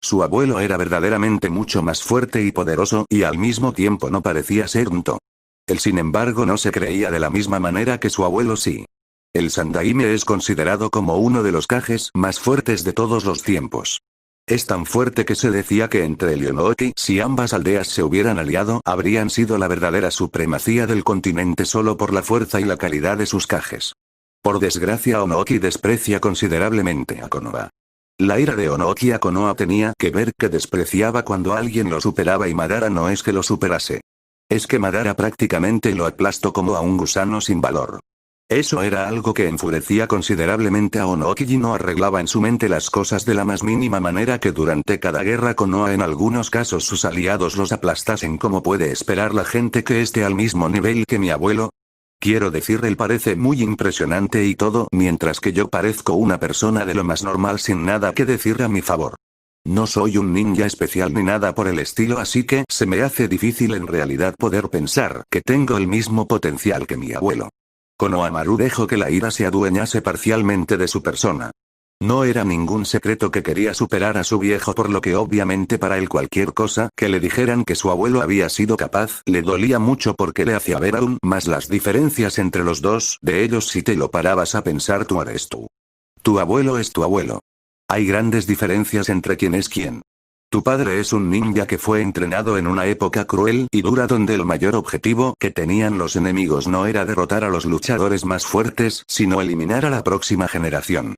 Su abuelo era verdaderamente mucho más fuerte y poderoso y al mismo tiempo no parecía ser tonto. Él sin embargo no se creía de la misma manera que su abuelo sí. El Sandaime es considerado como uno de los Kages más fuertes de todos los tiempos. Es tan fuerte que se decía que entre el Onouki, si ambas aldeas se hubieran aliado, habrían sido la verdadera supremacía del continente solo por la fuerza y la calidad de sus Kages. Por desgracia, Onouki desprecia considerablemente a Konoha. La ira de Onouki a Konoha tenía que ver que despreciaba cuando alguien lo superaba y Madara no es que lo superase. Es que Madara prácticamente lo aplastó como a un gusano sin valor. Eso era algo que enfurecía considerablemente a Onouki y no arreglaba en su mente las cosas de la más mínima manera que durante cada guerra Konoha en algunos casos sus aliados los aplastasen. ¿Cómo puede esperar la gente que esté al mismo nivel que mi abuelo? Quiero decir, él parece muy impresionante y todo, mientras que yo parezco una persona de lo más normal sin nada que decir a mi favor. No soy un ninja especial ni nada por el estilo, así que se me hace difícil en realidad poder pensar que tengo el mismo potencial que mi abuelo. Konohamaru dejó que la ira se adueñase parcialmente de su persona. No era ningún secreto que quería superar a su viejo, por lo que obviamente para él cualquier cosa que le dijeran que su abuelo había sido capaz le dolía mucho porque le hacía ver aún más las diferencias entre los dos de ellos. Si te lo parabas a pensar, tú eres tú. Tu abuelo es tu abuelo. Hay grandes diferencias entre quién es quién. Tu padre es un ninja que fue entrenado en una época cruel y dura donde el mayor objetivo que tenían los enemigos no era derrotar a los luchadores más fuertes, sino eliminar a la próxima generación.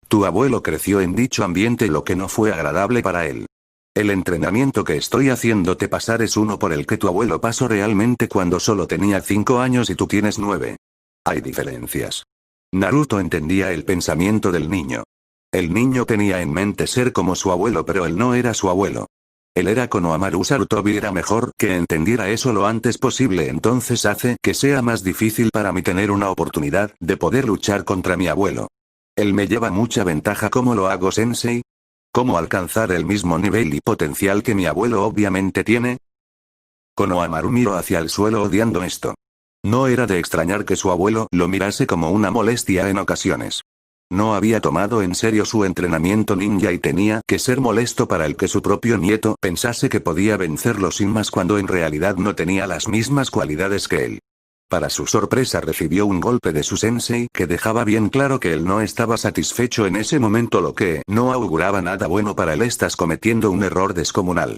Tu abuelo creció en dicho ambiente, lo que no fue agradable para él. El entrenamiento que estoy haciéndote pasar es uno por el que tu abuelo pasó realmente cuando solo tenía 5 años y tú tienes 9. Hay diferencias. Naruto entendía el pensamiento del niño. El niño tenía en mente ser como su abuelo, pero él no era su abuelo. Él era Konohamaru Sarutobi. Era mejor que entendiera eso lo antes posible, entonces hace que sea más difícil para mí tener una oportunidad de poder luchar contra mi abuelo. Él me lleva mucha ventaja. ¿Cómo lo hago, sensei? ¿Cómo alcanzar el mismo nivel y potencial que mi abuelo obviamente tiene? Konohamaru miró hacia el suelo odiando esto. No era de extrañar que su abuelo lo mirase como una molestia en ocasiones. No había tomado en serio su entrenamiento ninja y tenía que ser molesto para el que su propio nieto pensase que podía vencerlo sin más cuando en realidad no tenía las mismas cualidades que él. Para su sorpresa recibió un golpe de su sensei que dejaba bien claro que él no estaba satisfecho en ese momento, lo que no auguraba nada bueno para él. Estás cometiendo un error descomunal.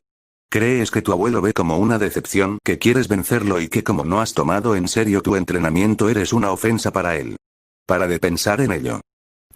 ¿Crees que tu abuelo ve como una decepción que quieres vencerlo y que como no has tomado en serio tu entrenamiento eres una ofensa para él? Para de pensar en ello.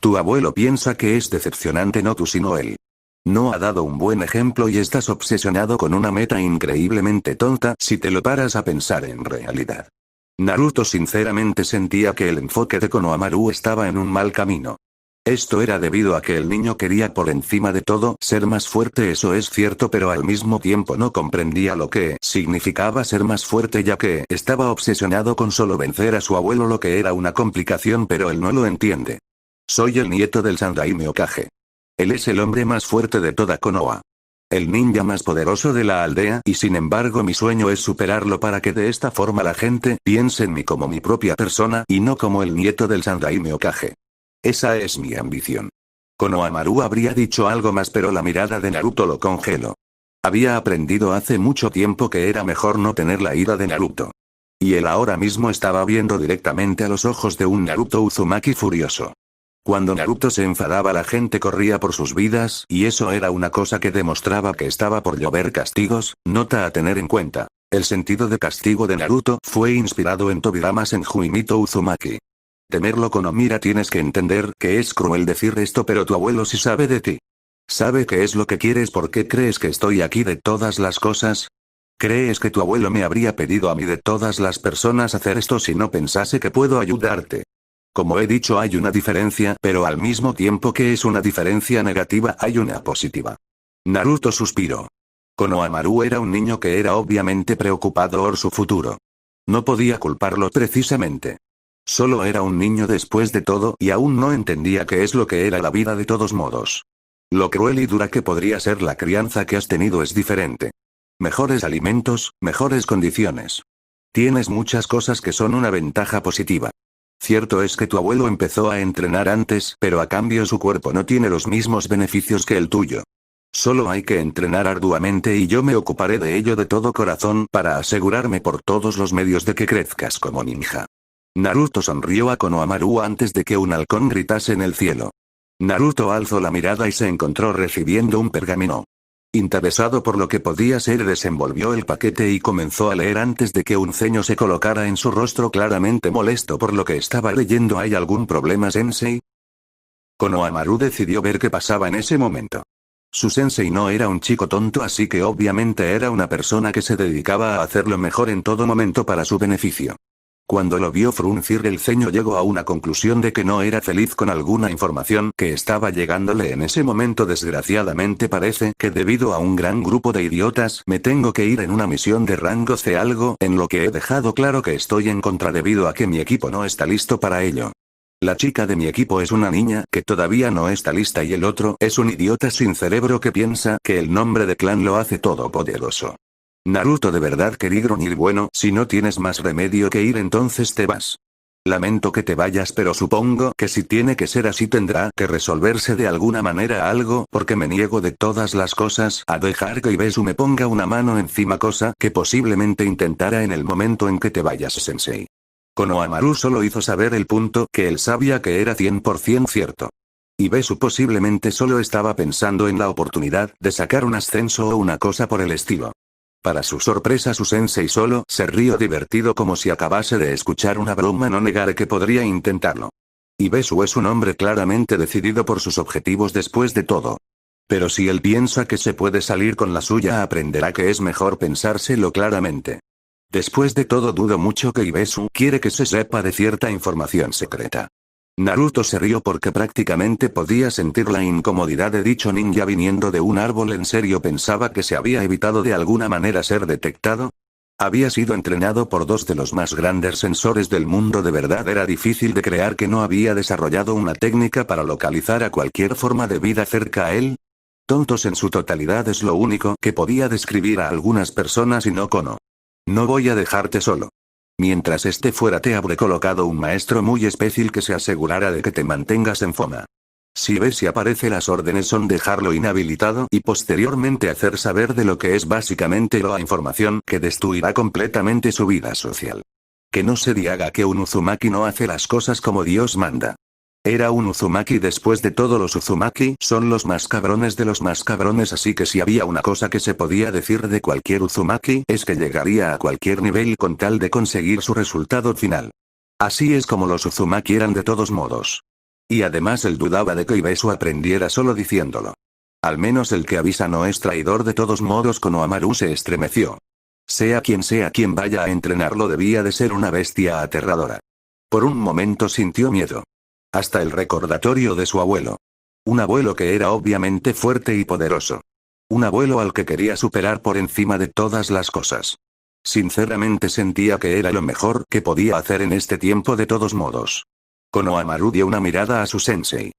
Tu abuelo piensa que es decepcionante, no tú sino él. No ha dado un buen ejemplo y estás obsesionado con una meta increíblemente tonta si te lo paras a pensar en realidad. Naruto sinceramente sentía que el enfoque de Konohamaru estaba en un mal camino. Esto era debido a que el niño quería por encima de todo ser más fuerte, eso es cierto, pero al mismo tiempo no comprendía lo que significaba ser más fuerte, ya que estaba obsesionado con solo vencer a su abuelo, lo que era una complicación, pero él no lo entiende. Soy el nieto del Sandaime Hokage. Él es el hombre más fuerte de toda Konoha. El ninja más poderoso de la aldea, y sin embargo mi sueño es superarlo para que de esta forma la gente piense en mí como mi propia persona y no como el nieto del Sandaime Hokage. Esa es mi ambición. Konohamaru habría dicho algo más, pero la mirada de Naruto lo congeló. Había aprendido hace mucho tiempo que era mejor no tener la ira de Naruto. Y él ahora mismo estaba viendo directamente a los ojos de un Naruto Uzumaki furioso. Cuando Naruto se enfadaba, la gente corría por sus vidas, y eso era una cosa que demostraba que estaba por llover castigos. Nota a tener en cuenta. El sentido de castigo de Naruto fue inspirado en Tobirama Senju Mito Uzumaki. Temerlo con Omira. Tienes que entender que es cruel decir esto, pero tu abuelo sí sabe de ti. Sabe qué es lo que quieres. ¿Por qué crees que estoy aquí de todas las cosas? ¿Crees que tu abuelo me habría pedido a mí de todas las personas hacer esto si no pensase que puedo ayudarte? Como he dicho, hay una diferencia, pero al mismo tiempo que es una diferencia negativa, hay una positiva. Naruto suspiró. Konohamaru era un niño que era obviamente preocupado por su futuro. No podía culparlo precisamente. Solo era un niño después de todo y aún no entendía qué es lo que era la vida de todos modos. Lo cruel y dura que podría ser la crianza que has tenido es diferente. Mejores alimentos, mejores condiciones. Tienes muchas cosas que son una ventaja positiva. Cierto es que tu abuelo empezó a entrenar antes, pero a cambio su cuerpo no tiene los mismos beneficios que el tuyo. Solo hay que entrenar arduamente y yo me ocuparé de ello de todo corazón para asegurarme por todos los medios de que crezcas como ninja. Naruto sonrió a Konohamaru antes de que un halcón gritase en el cielo. Naruto alzó la mirada y se encontró recibiendo un pergamino. Interesado por lo que podía ser, desenvolvió el paquete y comenzó a leer antes de que un ceño se colocara en su rostro, claramente molesto por lo que estaba leyendo. ¿Hay algún problema, sensei? Konohamaru decidió ver qué pasaba en ese momento. Su sensei no era un chico tonto, así que obviamente era una persona que se dedicaba a hacerlo mejor en todo momento para su beneficio. Cuando lo vio fruncir el ceño, llegó a una conclusión de que no era feliz con alguna información que estaba llegándole en ese momento. Desgraciadamente parece que debido a un gran grupo de idiotas me tengo que ir en una misión de rango C, algo en lo que he dejado claro que estoy en contra debido a que mi equipo no está listo para ello. La chica de mi equipo es una niña que todavía no está lista y el otro es un idiota sin cerebro que piensa que el nombre de clan lo hace todopoderoso. Naruto de verdad quería gruñir. Bueno, si no tienes más remedio que ir, entonces te vas. Lamento que te vayas, pero supongo que si tiene que ser así tendrá que resolverse de alguna manera algo, porque me niego de todas las cosas a dejar que Ibesu me ponga una mano encima, cosa que posiblemente intentará en el momento en que te vayas, sensei. Konohamaru solo hizo saber el punto que él sabía que era 100% cierto. Ibesu posiblemente solo estaba pensando en la oportunidad de sacar un ascenso o una cosa por el estilo. Para su sorpresa, su sensei solo se rió divertido como si acabase de escuchar una broma. No negaré que podría intentarlo. Ibesu es un hombre claramente decidido por sus objetivos después de todo. Pero si él piensa que se puede salir con la suya, aprenderá que es mejor pensárselo claramente. Después de todo, dudo mucho que Ibesu quiere que se sepa de cierta información secreta. Naruto se rió porque prácticamente podía sentir la incomodidad de dicho ninja viniendo de un árbol. ¿En serio pensaba que se había evitado de alguna manera ser detectado? Había sido entrenado por dos de los más grandes sensores del mundo. De verdad era difícil de creer que no había desarrollado una técnica para localizar a cualquier forma de vida cerca a él. Tontos en su totalidad es lo único que podía describir a algunas personas y no Kono. No voy a dejarte solo. Mientras esté fuera te habré colocado un maestro muy especial que se asegurará de que te mantengas en forma. Si ves y aparece, las órdenes son dejarlo inhabilitado y posteriormente hacer saber de lo que es básicamente la información que destruirá completamente su vida social. Que no se diga que un Uzumaki no hace las cosas como Dios manda. Era un Uzumaki. Después de todo, los Uzumaki son los más cabrones de los más cabrones, así que si había una cosa que se podía decir de cualquier Uzumaki es que llegaría a cualquier nivel con tal de conseguir su resultado final. Así es como los Uzumaki eran de todos modos. Y además él dudaba de que Ibesu aprendiera solo diciéndolo. Al menos el que avisa no es traidor. De todos modos, Konohamaru se estremeció. Sea quien vaya a entrenarlo, debía de ser una bestia aterradora. Por un momento sintió miedo. Hasta el recordatorio de su abuelo. Un abuelo que era obviamente fuerte y poderoso. Un abuelo al que quería superar por encima de todas las cosas. Sinceramente sentía que era lo mejor que podía hacer en este tiempo. De todos modos. Konohamaru dio una mirada a su sensei.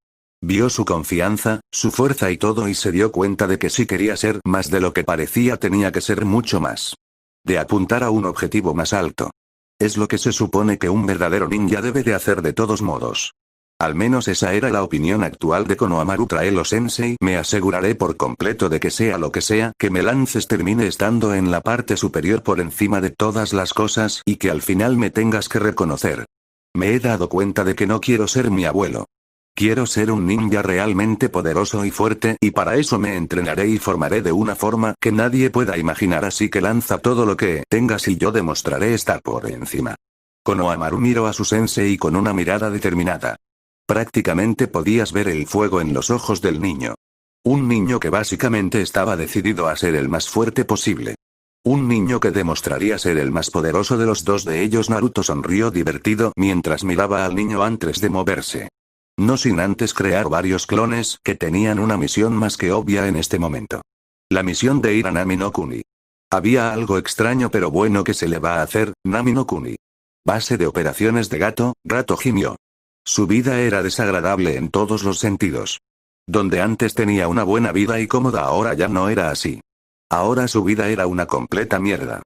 Vio su confianza, su fuerza y todo, y se dio cuenta de que si quería ser más de lo que parecía, tenía que ser mucho más. De apuntar a un objetivo más alto. Es lo que se supone que un verdadero ninja debe de hacer de todos modos. Al menos esa era la opinión actual de Konohamaru. Traelo, sensei. Me aseguraré por completo de que sea lo que sea que me lances termine estando en la parte superior por encima de todas las cosas y que al final me tengas que reconocer. Me he dado cuenta de que no quiero ser mi abuelo. Quiero ser un ninja realmente poderoso y fuerte, y para eso me entrenaré y formaré de una forma que nadie pueda imaginar, así que lanza todo lo que tengas y yo demostraré estar por encima. Konohamaru miró a su sensei con una mirada determinada. Prácticamente podías ver el fuego en los ojos del niño. Un niño que básicamente estaba decidido a ser el más fuerte posible. Un niño que demostraría ser el más poderoso de los dos de ellos. Naruto sonrió divertido mientras miraba al niño antes de moverse. No sin antes crear varios clones que tenían una misión más que obvia en este momento. La misión de ir a Nami no Kuni. Había algo extraño pero bueno que se le va a hacer, Nami no Kuni. Base de operaciones de gato, Rato gimió. Su vida era desagradable en todos los sentidos. Donde antes tenía una buena vida y cómoda, ahora ya no era así. Ahora su vida era una completa mierda.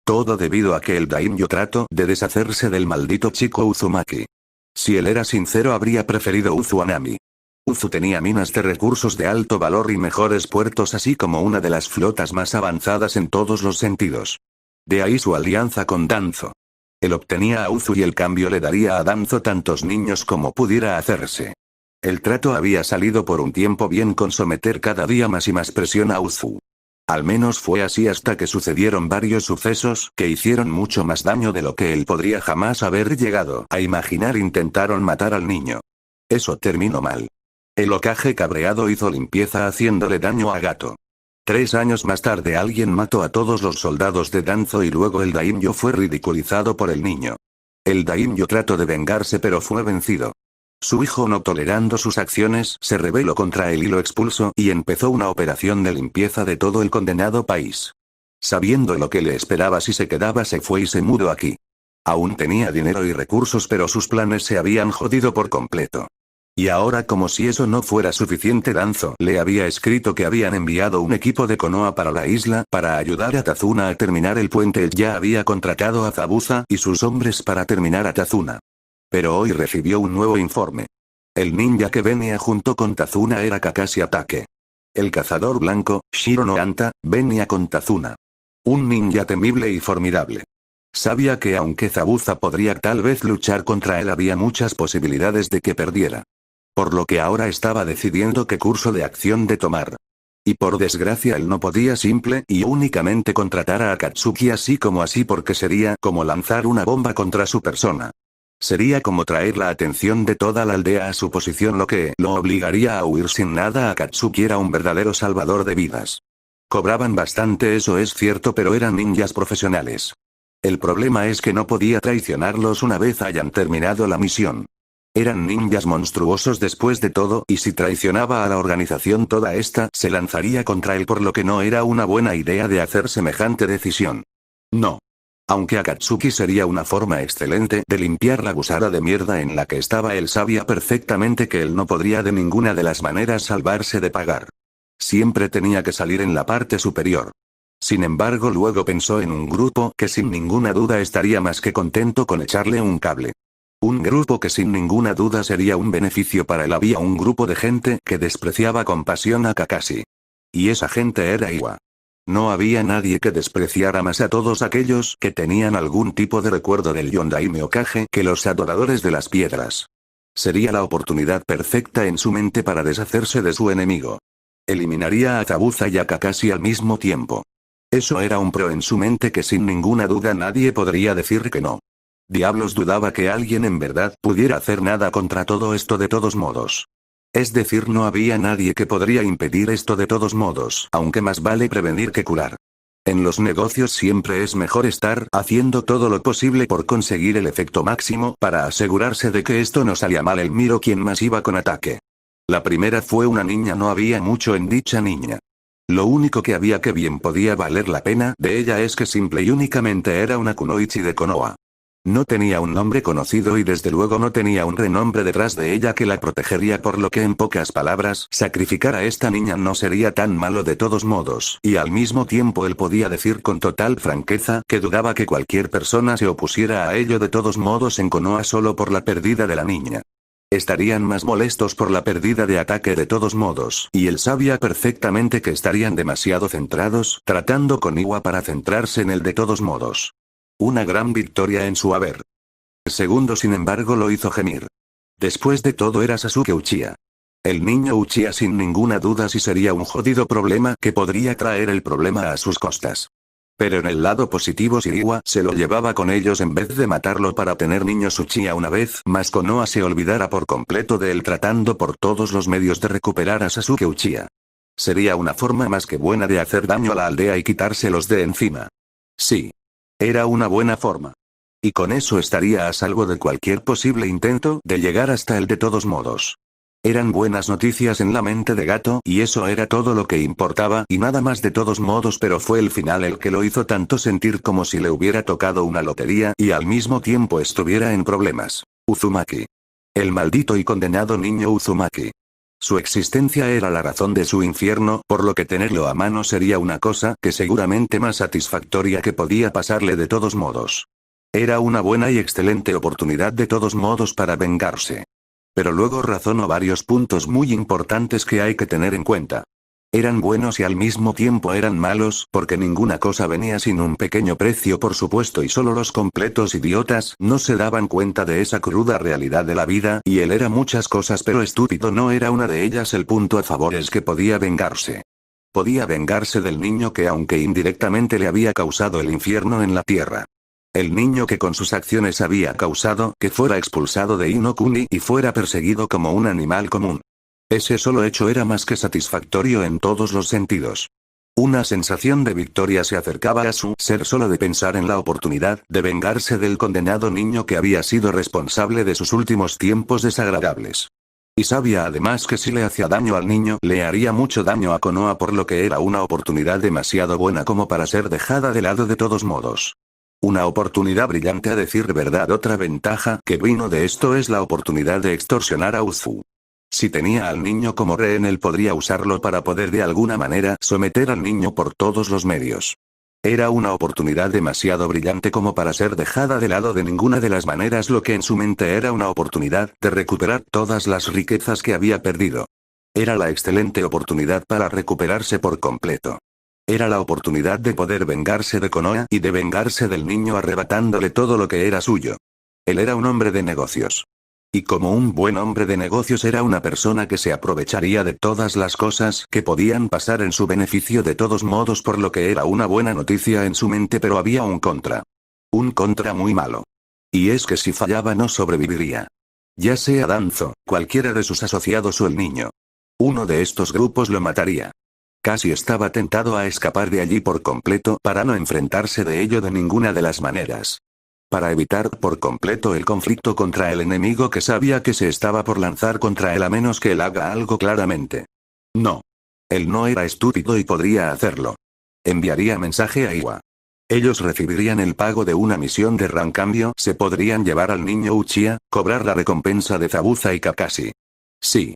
Todo debido a que el daimyo trató de deshacerse del maldito chico Uzumaki. Si él era sincero habría preferido Uzu a Nami. Uzu tenía minas de recursos de alto valor y mejores puertos así como una de las flotas más avanzadas en todos los sentidos. De ahí su alianza con Danzo. Él obtenía a Uzu y el cambio le daría a Danzo tantos niños como pudiera hacerse. El trato había salido por un tiempo bien con someter cada día más y más presión a Uzu. Al menos fue así hasta que sucedieron varios sucesos que hicieron mucho más daño de lo que él podría jamás haber llegado a imaginar. Intentaron matar al niño. Eso terminó mal. El Hokage cabreado hizo limpieza haciéndole daño a Gato. 3 años más tarde alguien mató a todos los soldados de Danzo y luego el daimyo fue ridiculizado por el niño. El daimyo trató de vengarse pero fue vencido. Su hijo, no tolerando sus acciones, se rebeló contra él y lo expulsó y empezó una operación de limpieza de todo el condenado país. Sabiendo lo que le esperaba si se quedaba, se fue y se mudó aquí. Aún tenía dinero y recursos pero sus planes se habían jodido por completo. Y ahora, como si eso no fuera suficiente, Danzo le había escrito que habían enviado un equipo de Konoha para la isla para ayudar a Tazuna a terminar el puente. Él ya había contratado a Zabuza y sus hombres para terminar a Tazuna. Pero hoy recibió un nuevo informe. El ninja que venía junto con Tazuna era Kakashi Atake. El cazador blanco, Shiro no Anta, venía con Tazuna. Un ninja temible y formidable. Sabía que aunque Zabuza podría tal vez luchar contra él, había muchas posibilidades de que perdiera. Por lo que ahora estaba decidiendo qué curso de acción de tomar. Y por desgracia él no podía simple y únicamente contratar a Akatsuki así porque sería como lanzar una bomba contra su persona. Sería como traer la atención de toda la aldea a su posición, lo que lo obligaría a huir sin nada. Akatsuki era un verdadero salvador de vidas. Cobraban bastante, eso es cierto, pero eran ninjas profesionales. El problema es que no podía traicionarlos una vez hayan terminado la misión. Eran ninjas monstruosos después de todo, y si traicionaba a la organización toda esta se lanzaría contra él, por lo que no era una buena idea de hacer semejante decisión. No. Aunque Akatsuki sería una forma excelente de limpiar la gusara de mierda en la que estaba, él sabía perfectamente que él no podría de ninguna de las maneras salvarse de pagar. Siempre tenía que salir en la parte superior. Sin embargo, luego pensó en un grupo que sin ninguna duda estaría más que contento con echarle un cable. Un grupo que sin ninguna duda sería un beneficio para él. Había un grupo de gente que despreciaba con pasión a Kakashi. Y esa gente era Iwa. No había nadie que despreciara más a todos aquellos que tenían algún tipo de recuerdo del Yondaime Hokage que los adoradores de las piedras. Sería la oportunidad perfecta en su mente para deshacerse de su enemigo. Eliminaría a Zabuza y a Kakashi al mismo tiempo. Eso era un pro en su mente que sin ninguna duda nadie podría decir que no. Diablos, dudaba que alguien en verdad pudiera hacer nada contra todo esto de todos modos. Es decir, no había nadie que podría impedir esto de todos modos, aunque más vale prevenir que curar. En los negocios siempre es mejor estar haciendo todo lo posible por conseguir el efecto máximo para asegurarse de que esto no salía mal. El Miro, quien más iba con ataque. La primera fue una niña, no había mucho en dicha niña. Lo único que había que bien podía valer la pena de ella es que simple y únicamente era una kunoichi de Konoha. No tenía un nombre conocido y desde luego no tenía un renombre detrás de ella que la protegería, por lo que en pocas palabras, sacrificar a esta niña no sería tan malo de todos modos, y al mismo tiempo él podía decir con total franqueza que dudaba que cualquier persona se opusiera a ello de todos modos en Konoha solo por la pérdida de la niña. Estarían más molestos por la pérdida de ataque de todos modos, y él sabía perfectamente que estarían demasiado centrados tratando con Iwa para centrarse en el de todos modos. Una gran victoria en su haber. El segundo, sin embargo, lo hizo gemir. Después de todo era Sasuke Uchiha. El niño Uchiha sin ninguna duda sí sería un jodido problema que podría traer el problema a sus costas. Pero en el lado positivo, si Iwa se lo llevaba con ellos en vez de matarlo para tener niños Uchiha una vez más, Konoha se olvidara por completo de él, tratando por todos los medios de recuperar a Sasuke Uchiha. Sería una forma más que buena de hacer daño a la aldea y quitárselos de encima. Sí. Era una buena forma. Y con eso estaría a salvo de cualquier posible intento de llegar hasta él de todos modos. Eran buenas noticias en la mente de Gato y eso era todo lo que importaba y nada más de todos modos, pero fue el final el que lo hizo tanto sentir como si le hubiera tocado una lotería y al mismo tiempo estuviera en problemas. Uzumaki. El maldito y condenado niño Uzumaki. Su existencia era la razón de su infierno, por lo que tenerlo a mano sería una cosa que seguramente más satisfactoria que podía pasarle de todos modos. Era una buena y excelente oportunidad de todos modos para vengarse. Pero luego razonó varios puntos muy importantes que hay que tener en cuenta. Eran buenos y al mismo tiempo eran malos, porque ninguna cosa venía sin un pequeño precio por supuesto y solo los completos idiotas no se daban cuenta de esa cruda realidad de la vida y él era muchas cosas pero estúpido no era una de ellas. El punto a favor es que podía vengarse. Podía vengarse del niño que aunque indirectamente le había causado el infierno en la tierra. El niño que con sus acciones había causado que fuera expulsado de Inokuni y fuera perseguido como un animal común. Ese solo hecho era más que satisfactorio en todos los sentidos. Una sensación de victoria se acercaba a su ser solo de pensar en la oportunidad de vengarse del condenado niño que había sido responsable de sus últimos tiempos desagradables. Y sabía además que si le hacía daño al niño, le haría mucho daño a Konoha, por lo que era una oportunidad demasiado buena como para ser dejada de lado de todos modos. Una oportunidad brillante a decir verdad. Otra ventaja que vino de esto es la oportunidad de extorsionar a Uzu. Si tenía al niño como rehén, él podría usarlo para poder de alguna manera someter al niño por todos los medios. Era una oportunidad demasiado brillante como para ser dejada de lado de ninguna de las maneras. Lo que en su mente era una oportunidad de recuperar todas las riquezas que había perdido. Era la excelente oportunidad para recuperarse por completo. Era la oportunidad de poder vengarse de Konoha y de vengarse del niño arrebatándole todo lo que era suyo. Él era un hombre de negocios. Y como un buen hombre de negocios era una persona que se aprovecharía de todas las cosas que podían pasar en su beneficio de todos modos, por lo que era una buena noticia en su mente, pero había un contra. Un contra muy malo. Y es que si fallaba no sobreviviría. Ya sea Danzo, cualquiera de sus asociados o el niño. Uno de estos grupos lo mataría. Casi estaba tentado a escapar de allí por completo para no enfrentarse de ello de ninguna de las maneras. Para evitar por completo el conflicto contra el enemigo que sabía que se estaba por lanzar contra él, a menos que él haga algo claramente. No. Él no era estúpido y podría hacerlo. Enviaría mensaje a Iwa. Ellos recibirían el pago de una misión de Ran, cambio se podrían llevar al niño Uchiha, cobrar la recompensa de Zabuza y Kakashi. Sí.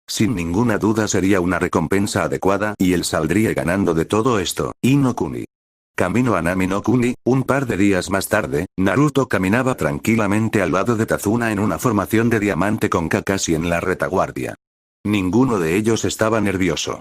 Sin ninguna duda sería una recompensa adecuada y él saldría ganando de todo esto. Inokuni. Camino a Nami no Kuni, un par de días más tarde, Naruto caminaba tranquilamente al lado de Tazuna en una formación de diamante con Kakashi en la retaguardia. Ninguno de ellos estaba nervioso.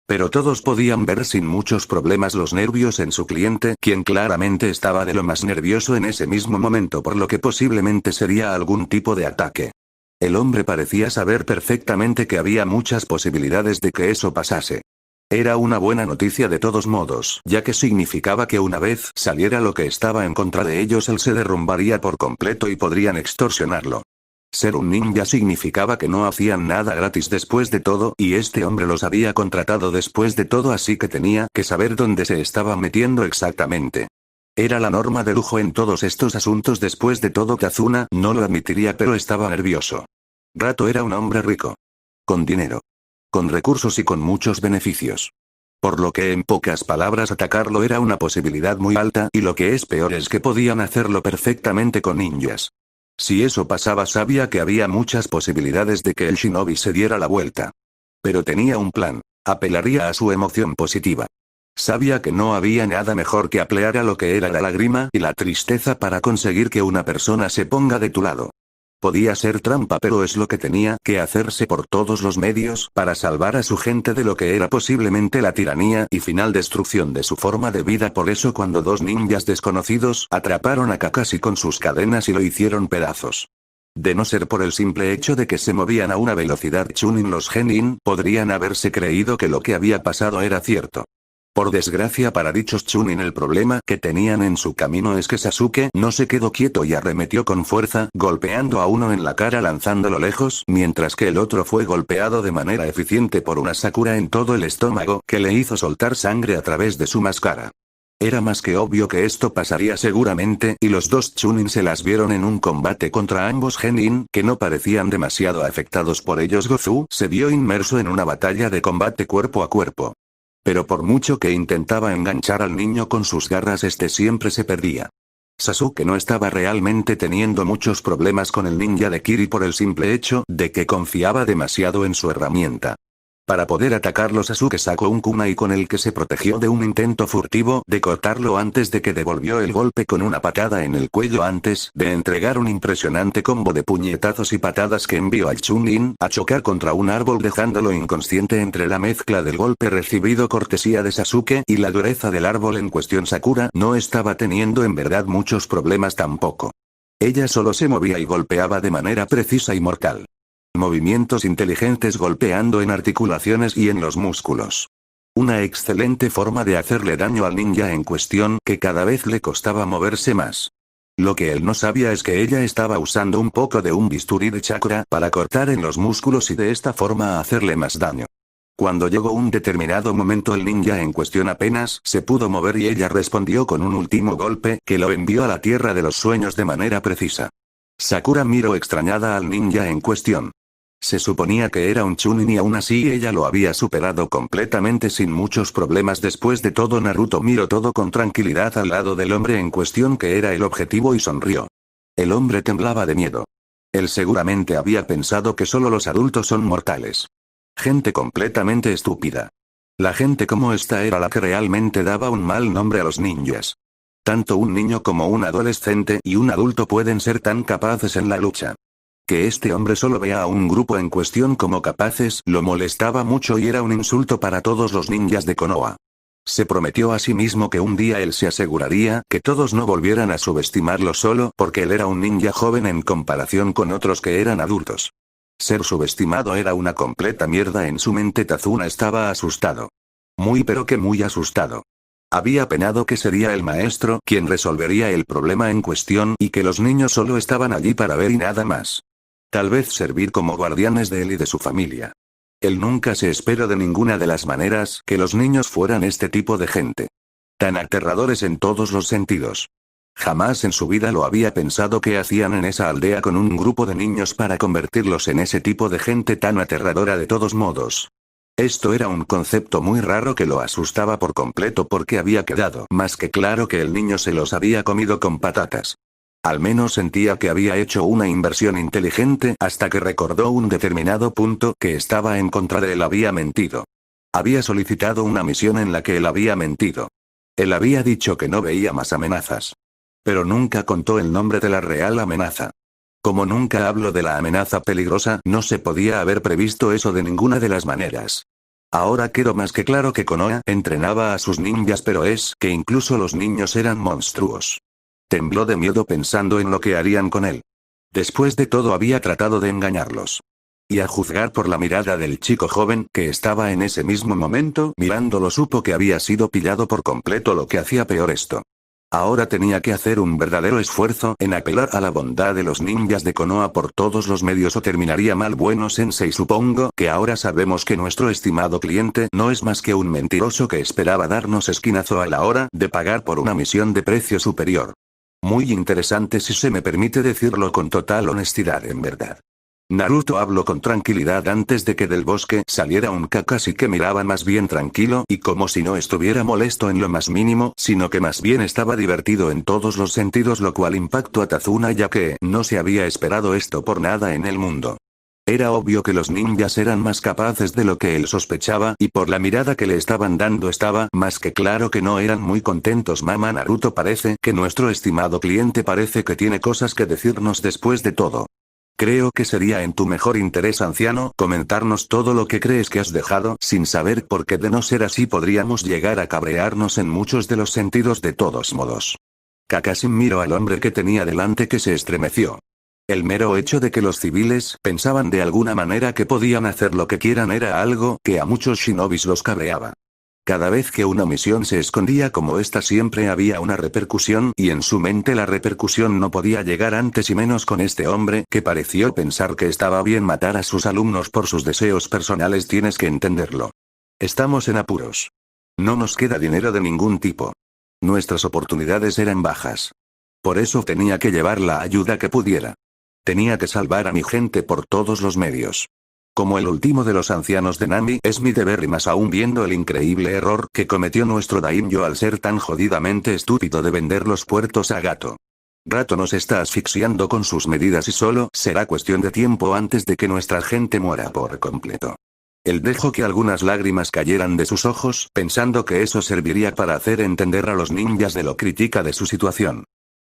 Pero todos podían ver sin muchos problemas los nervios en su cliente, quien claramente estaba de lo más nervioso en ese mismo momento, por lo que posiblemente sería algún tipo de ataque. El hombre parecía saber perfectamente que había muchas posibilidades de que eso pasase. Era una buena noticia de todos modos, ya que significaba que una vez saliera lo que estaba en contra de ellos, él se derrumbaría por completo y podrían extorsionarlo. Ser un ninja significaba que no hacían nada gratis después de todo, y este hombre los había contratado después de todo, así que tenía que saber dónde se estaba metiendo exactamente. Era la norma de lujo en todos estos asuntos. Después de todo, Kazuna no lo admitiría, pero estaba nervioso. Rato era un hombre rico. Con dinero. Con recursos y con muchos beneficios. Por lo que en pocas palabras atacarlo era una posibilidad muy alta, y lo que es peor es que podían hacerlo perfectamente con ninjas. Si eso pasaba, sabía que había muchas posibilidades de que el shinobi se diera la vuelta. Pero tenía un plan. Apelaría a su emoción positiva. Sabía que no había nada mejor que apelar a lo que era la lágrima y la tristeza para conseguir que una persona se ponga de tu lado. Podía ser trampa, pero es lo que tenía que hacerse por todos los medios para salvar a su gente de lo que era posiblemente la tiranía y final destrucción de su forma de vida. Por eso cuando dos ninjas desconocidos atraparon a Kakashi con sus cadenas y lo hicieron pedazos. De no ser por el simple hecho de que se movían a una velocidad Chunin, los genin podrían haberse creído que lo que había pasado era cierto. Por desgracia para dichos Chunin, el problema que tenían en su camino es que Sasuke no se quedó quieto y arremetió con fuerza, golpeando a uno en la cara lanzándolo lejos, mientras que el otro fue golpeado de manera eficiente por una Sakura en todo el estómago, que le hizo soltar sangre a través de su máscara. Era más que obvio que esto pasaría seguramente y los dos Chunin se las vieron en un combate contra ambos genin que no parecían demasiado afectados por ellos. Gozu se vio inmerso en una batalla de combate cuerpo a cuerpo. Pero por mucho que intentaba enganchar al niño con sus garras este siempre se perdía. Sasuke no estaba realmente teniendo muchos problemas con el ninja de Kiri por el simple hecho de que confiaba demasiado en su herramienta. Para poder atacarlo Sasuke sacó un kunai con el que se protegió de un intento furtivo de cortarlo antes de que devolvió el golpe con una patada en el cuello antes de entregar un impresionante combo de puñetazos y patadas que envió al Chunin a chocar contra un árbol dejándolo inconsciente entre la mezcla del golpe recibido cortesía de Sasuke y la dureza del árbol en cuestión. Sakura no estaba teniendo en verdad muchos problemas tampoco. Ella solo se movía y golpeaba de manera precisa y mortal. Movimientos inteligentes golpeando en articulaciones y en los músculos. Una excelente forma de hacerle daño al ninja en cuestión que cada vez le costaba moverse más. Lo que él no sabía es que ella estaba usando un poco de un bisturí de chakra para cortar en los músculos y de esta forma hacerle más daño. Cuando llegó un determinado momento el ninja en cuestión apenas se pudo mover y ella respondió con un último golpe que lo envió a la tierra de los sueños de manera precisa. Sakura miró extrañada al ninja en cuestión. Se suponía que era un Chunin y aún así ella lo había superado completamente sin muchos problemas. Después de todo Naruto miró todo con tranquilidad al lado del hombre en cuestión que era el objetivo y sonrió. El hombre temblaba de miedo. Él seguramente había pensado que solo los adultos son mortales. Gente completamente estúpida. La gente como esta era la que realmente daba un mal nombre a los ninjas. Tanto un niño como un adolescente y un adulto pueden ser tan capaces en la lucha. Que este hombre solo vea a un grupo en cuestión como capaces lo molestaba mucho y era un insulto para todos los ninjas de Konoha. Se prometió a sí mismo que un día él se aseguraría que todos no volvieran a subestimarlo solo porque él era un ninja joven en comparación con otros que eran adultos. Ser subestimado era una completa mierda en su mente. Tazuna estaba asustado. Muy pero que muy asustado. Había penado que sería el maestro quien resolvería el problema en cuestión y que los niños solo estaban allí para ver y nada más. Tal vez servir como guardianes de él y de su familia. Él nunca se esperó de ninguna de las maneras que los niños fueran este tipo de gente. Tan aterradores en todos los sentidos. Jamás en su vida lo había pensado que hacían en esa aldea con un grupo de niños para convertirlos en ese tipo de gente tan aterradora de todos modos. Esto era un concepto muy raro que lo asustaba por completo porque había quedado más que claro que el niño se los había comido con patatas. Al menos sentía que había hecho una inversión inteligente hasta que recordó un determinado punto que estaba en contra de él. Había mentido. Había solicitado una misión en la que él había mentido. Él había dicho que no veía más amenazas. Pero nunca contó el nombre de la real amenaza. Como nunca habló de la amenaza peligrosa, no se podía haber previsto eso de ninguna de las maneras. Ahora quedó más que claro que Konoha entrenaba a sus ninjas, pero es que incluso los niños eran monstruos. Tembló de miedo pensando en lo que harían con él. Después de todo había tratado de engañarlos. Y a juzgar por la mirada del chico joven que estaba en ese mismo momento mirándolo supo que había sido pillado por completo, lo que hacía peor esto. Ahora tenía que hacer un verdadero esfuerzo en apelar a la bondad de los ninjas de Konoha por todos los medios o terminaría mal. Bueno sensei, supongo que ahora sabemos que nuestro estimado cliente no es más que un mentiroso que esperaba darnos esquinazo a la hora de pagar por una misión de precio superior. Muy interesante si se me permite decirlo con total honestidad, en verdad. Naruto habló con tranquilidad antes de que del bosque saliera un Kakashi que miraba más bien tranquilo y como si no estuviera molesto en lo más mínimo, sino que más bien estaba divertido en todos los sentidos, lo cual impactó a Tazuna ya que no se había esperado esto por nada en el mundo. Era obvio que los ninjas eran más capaces de lo que él sospechaba y por la mirada que le estaban dando estaba más que claro que no eran muy contentos. Mamá Naruto, parece que nuestro estimado cliente parece que tiene cosas que decirnos después de todo. Creo que sería en tu mejor interés, anciano, comentarnos todo lo que crees que has dejado sin saber, porque de no ser así podríamos llegar a cabrearnos en muchos de los sentidos de todos modos. Kakashi miró al hombre que tenía delante que se estremeció. El mero hecho de que los civiles pensaban de alguna manera que podían hacer lo que quieran era algo que a muchos shinobis los cabreaba. Cada vez que una misión se escondía como esta siempre había una repercusión y en su mente la repercusión no podía llegar antes y menos con este hombre que pareció pensar que estaba bien matar a sus alumnos por sus deseos personales. Tienes que entenderlo. Estamos en apuros. No nos queda dinero de ningún tipo. Nuestras oportunidades eran bajas. Por eso tenía que llevar la ayuda que pudiera. Tenía que salvar a mi gente por todos los medios. Como el último de los ancianos de Nami, es mi deber y más aún viendo el increíble error que cometió nuestro daimyo al ser tan jodidamente estúpido de vender los puertos a Gato. Gato nos está asfixiando con sus medidas y solo será cuestión de tiempo antes de que nuestra gente muera por completo. Él dejó que algunas lágrimas cayeran de sus ojos, pensando que eso serviría para hacer entender a los ninjas de lo crítica de su situación.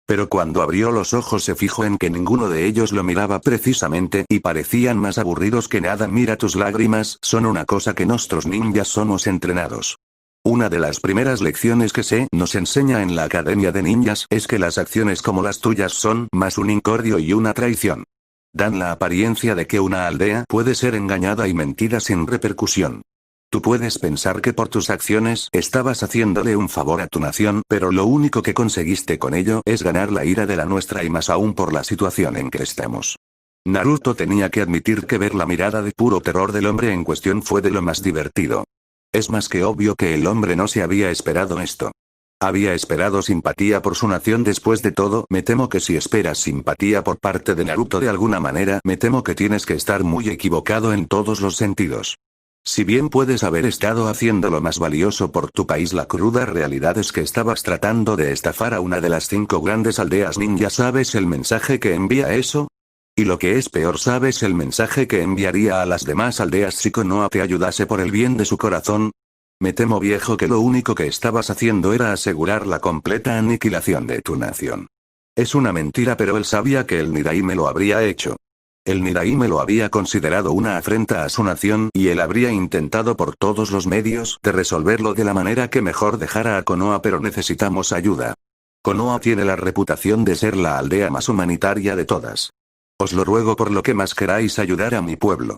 Pero cuando abrió los ojos se fijó en que ninguno de ellos lo miraba precisamente y parecían más aburridos que nada. Mira, tus lágrimas son una cosa que nosotros ninjas somos entrenados. Una de las primeras lecciones que se nos enseña en la Academia de Ninjas es que las acciones como las tuyas son más un incordio y una traición. Dan la apariencia de que una aldea puede ser engañada y mentida sin repercusión. Tú puedes pensar que por tus acciones estabas haciéndole un favor a tu nación, pero lo único que conseguiste con ello es ganar la ira de la nuestra y más aún por la situación en que estamos. Naruto tenía que admitir que ver la mirada de puro terror del hombre en cuestión fue de lo más divertido. Es más que obvio que el hombre no se había esperado esto. Había esperado simpatía por su nación. Después de todo, me temo que si esperas simpatía por parte de Naruto de alguna manera, me temo que tienes que estar muy equivocado en todos los sentidos. Si bien puedes haber estado haciendo lo más valioso por tu país, la cruda realidad es que estabas tratando de estafar a una de las 5 grandes aldeas ninja. ¿Sabes el mensaje que envía eso? Y lo que es peor, ¿sabes el mensaje que enviaría a las demás aldeas si Konoha te ayudase por el bien de su corazón? Me temo, viejo, que lo único que estabas haciendo era asegurar la completa aniquilación de tu nación. Es una mentira, pero él sabía que el Nidahime lo habría hecho. El Nidahime lo había considerado una afrenta a su nación y él habría intentado por todos los medios de resolverlo de la manera que mejor dejara a Konoha, pero necesitamos ayuda. Konoha tiene la reputación de ser la aldea más humanitaria de todas. Os lo ruego por lo que más queráis ayudar a mi pueblo.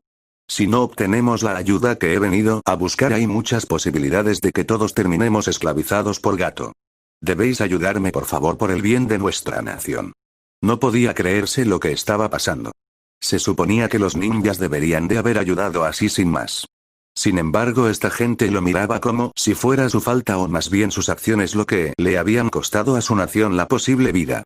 Si no obtenemos la ayuda que he venido a buscar, hay muchas posibilidades de que todos terminemos esclavizados por Gato. Debéis ayudarme por favor por el bien de nuestra nación. No podía creerse lo que estaba pasando. Se suponía que los ninjas deberían de haber ayudado así sin más. Sin embargo, esta gente lo miraba como si fuera su falta o más bien sus acciones lo que le habían costado a su nación la posible vida.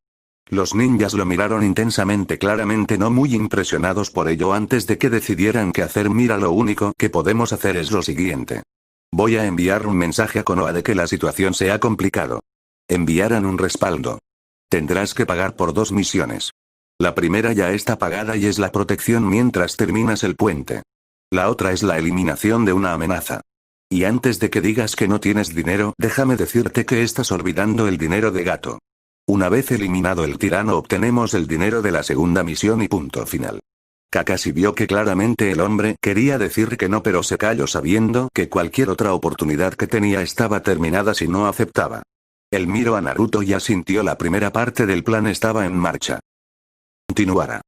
Los ninjas lo miraron intensamente, claramente no muy impresionados por ello, antes de que decidieran qué hacer. Mira, lo único que podemos hacer es lo siguiente. Voy a enviar un mensaje a Konoha de que la situación se ha complicado. Enviarán un respaldo. Tendrás que pagar por 2 misiones. La primera ya está pagada y es la protección mientras terminas el puente. La otra es la eliminación de una amenaza. Y antes de que digas que no tienes dinero, déjame decirte que estás olvidando el dinero de Gato. Una vez eliminado el tirano, obtenemos el dinero de la segunda misión y punto final. Kakashi vio que claramente el hombre quería decir que no, pero se calló sabiendo que cualquier otra oportunidad que tenía estaba terminada si no aceptaba. Él miró a Naruto y asintió. La primera parte del plan estaba en marcha. Continuará.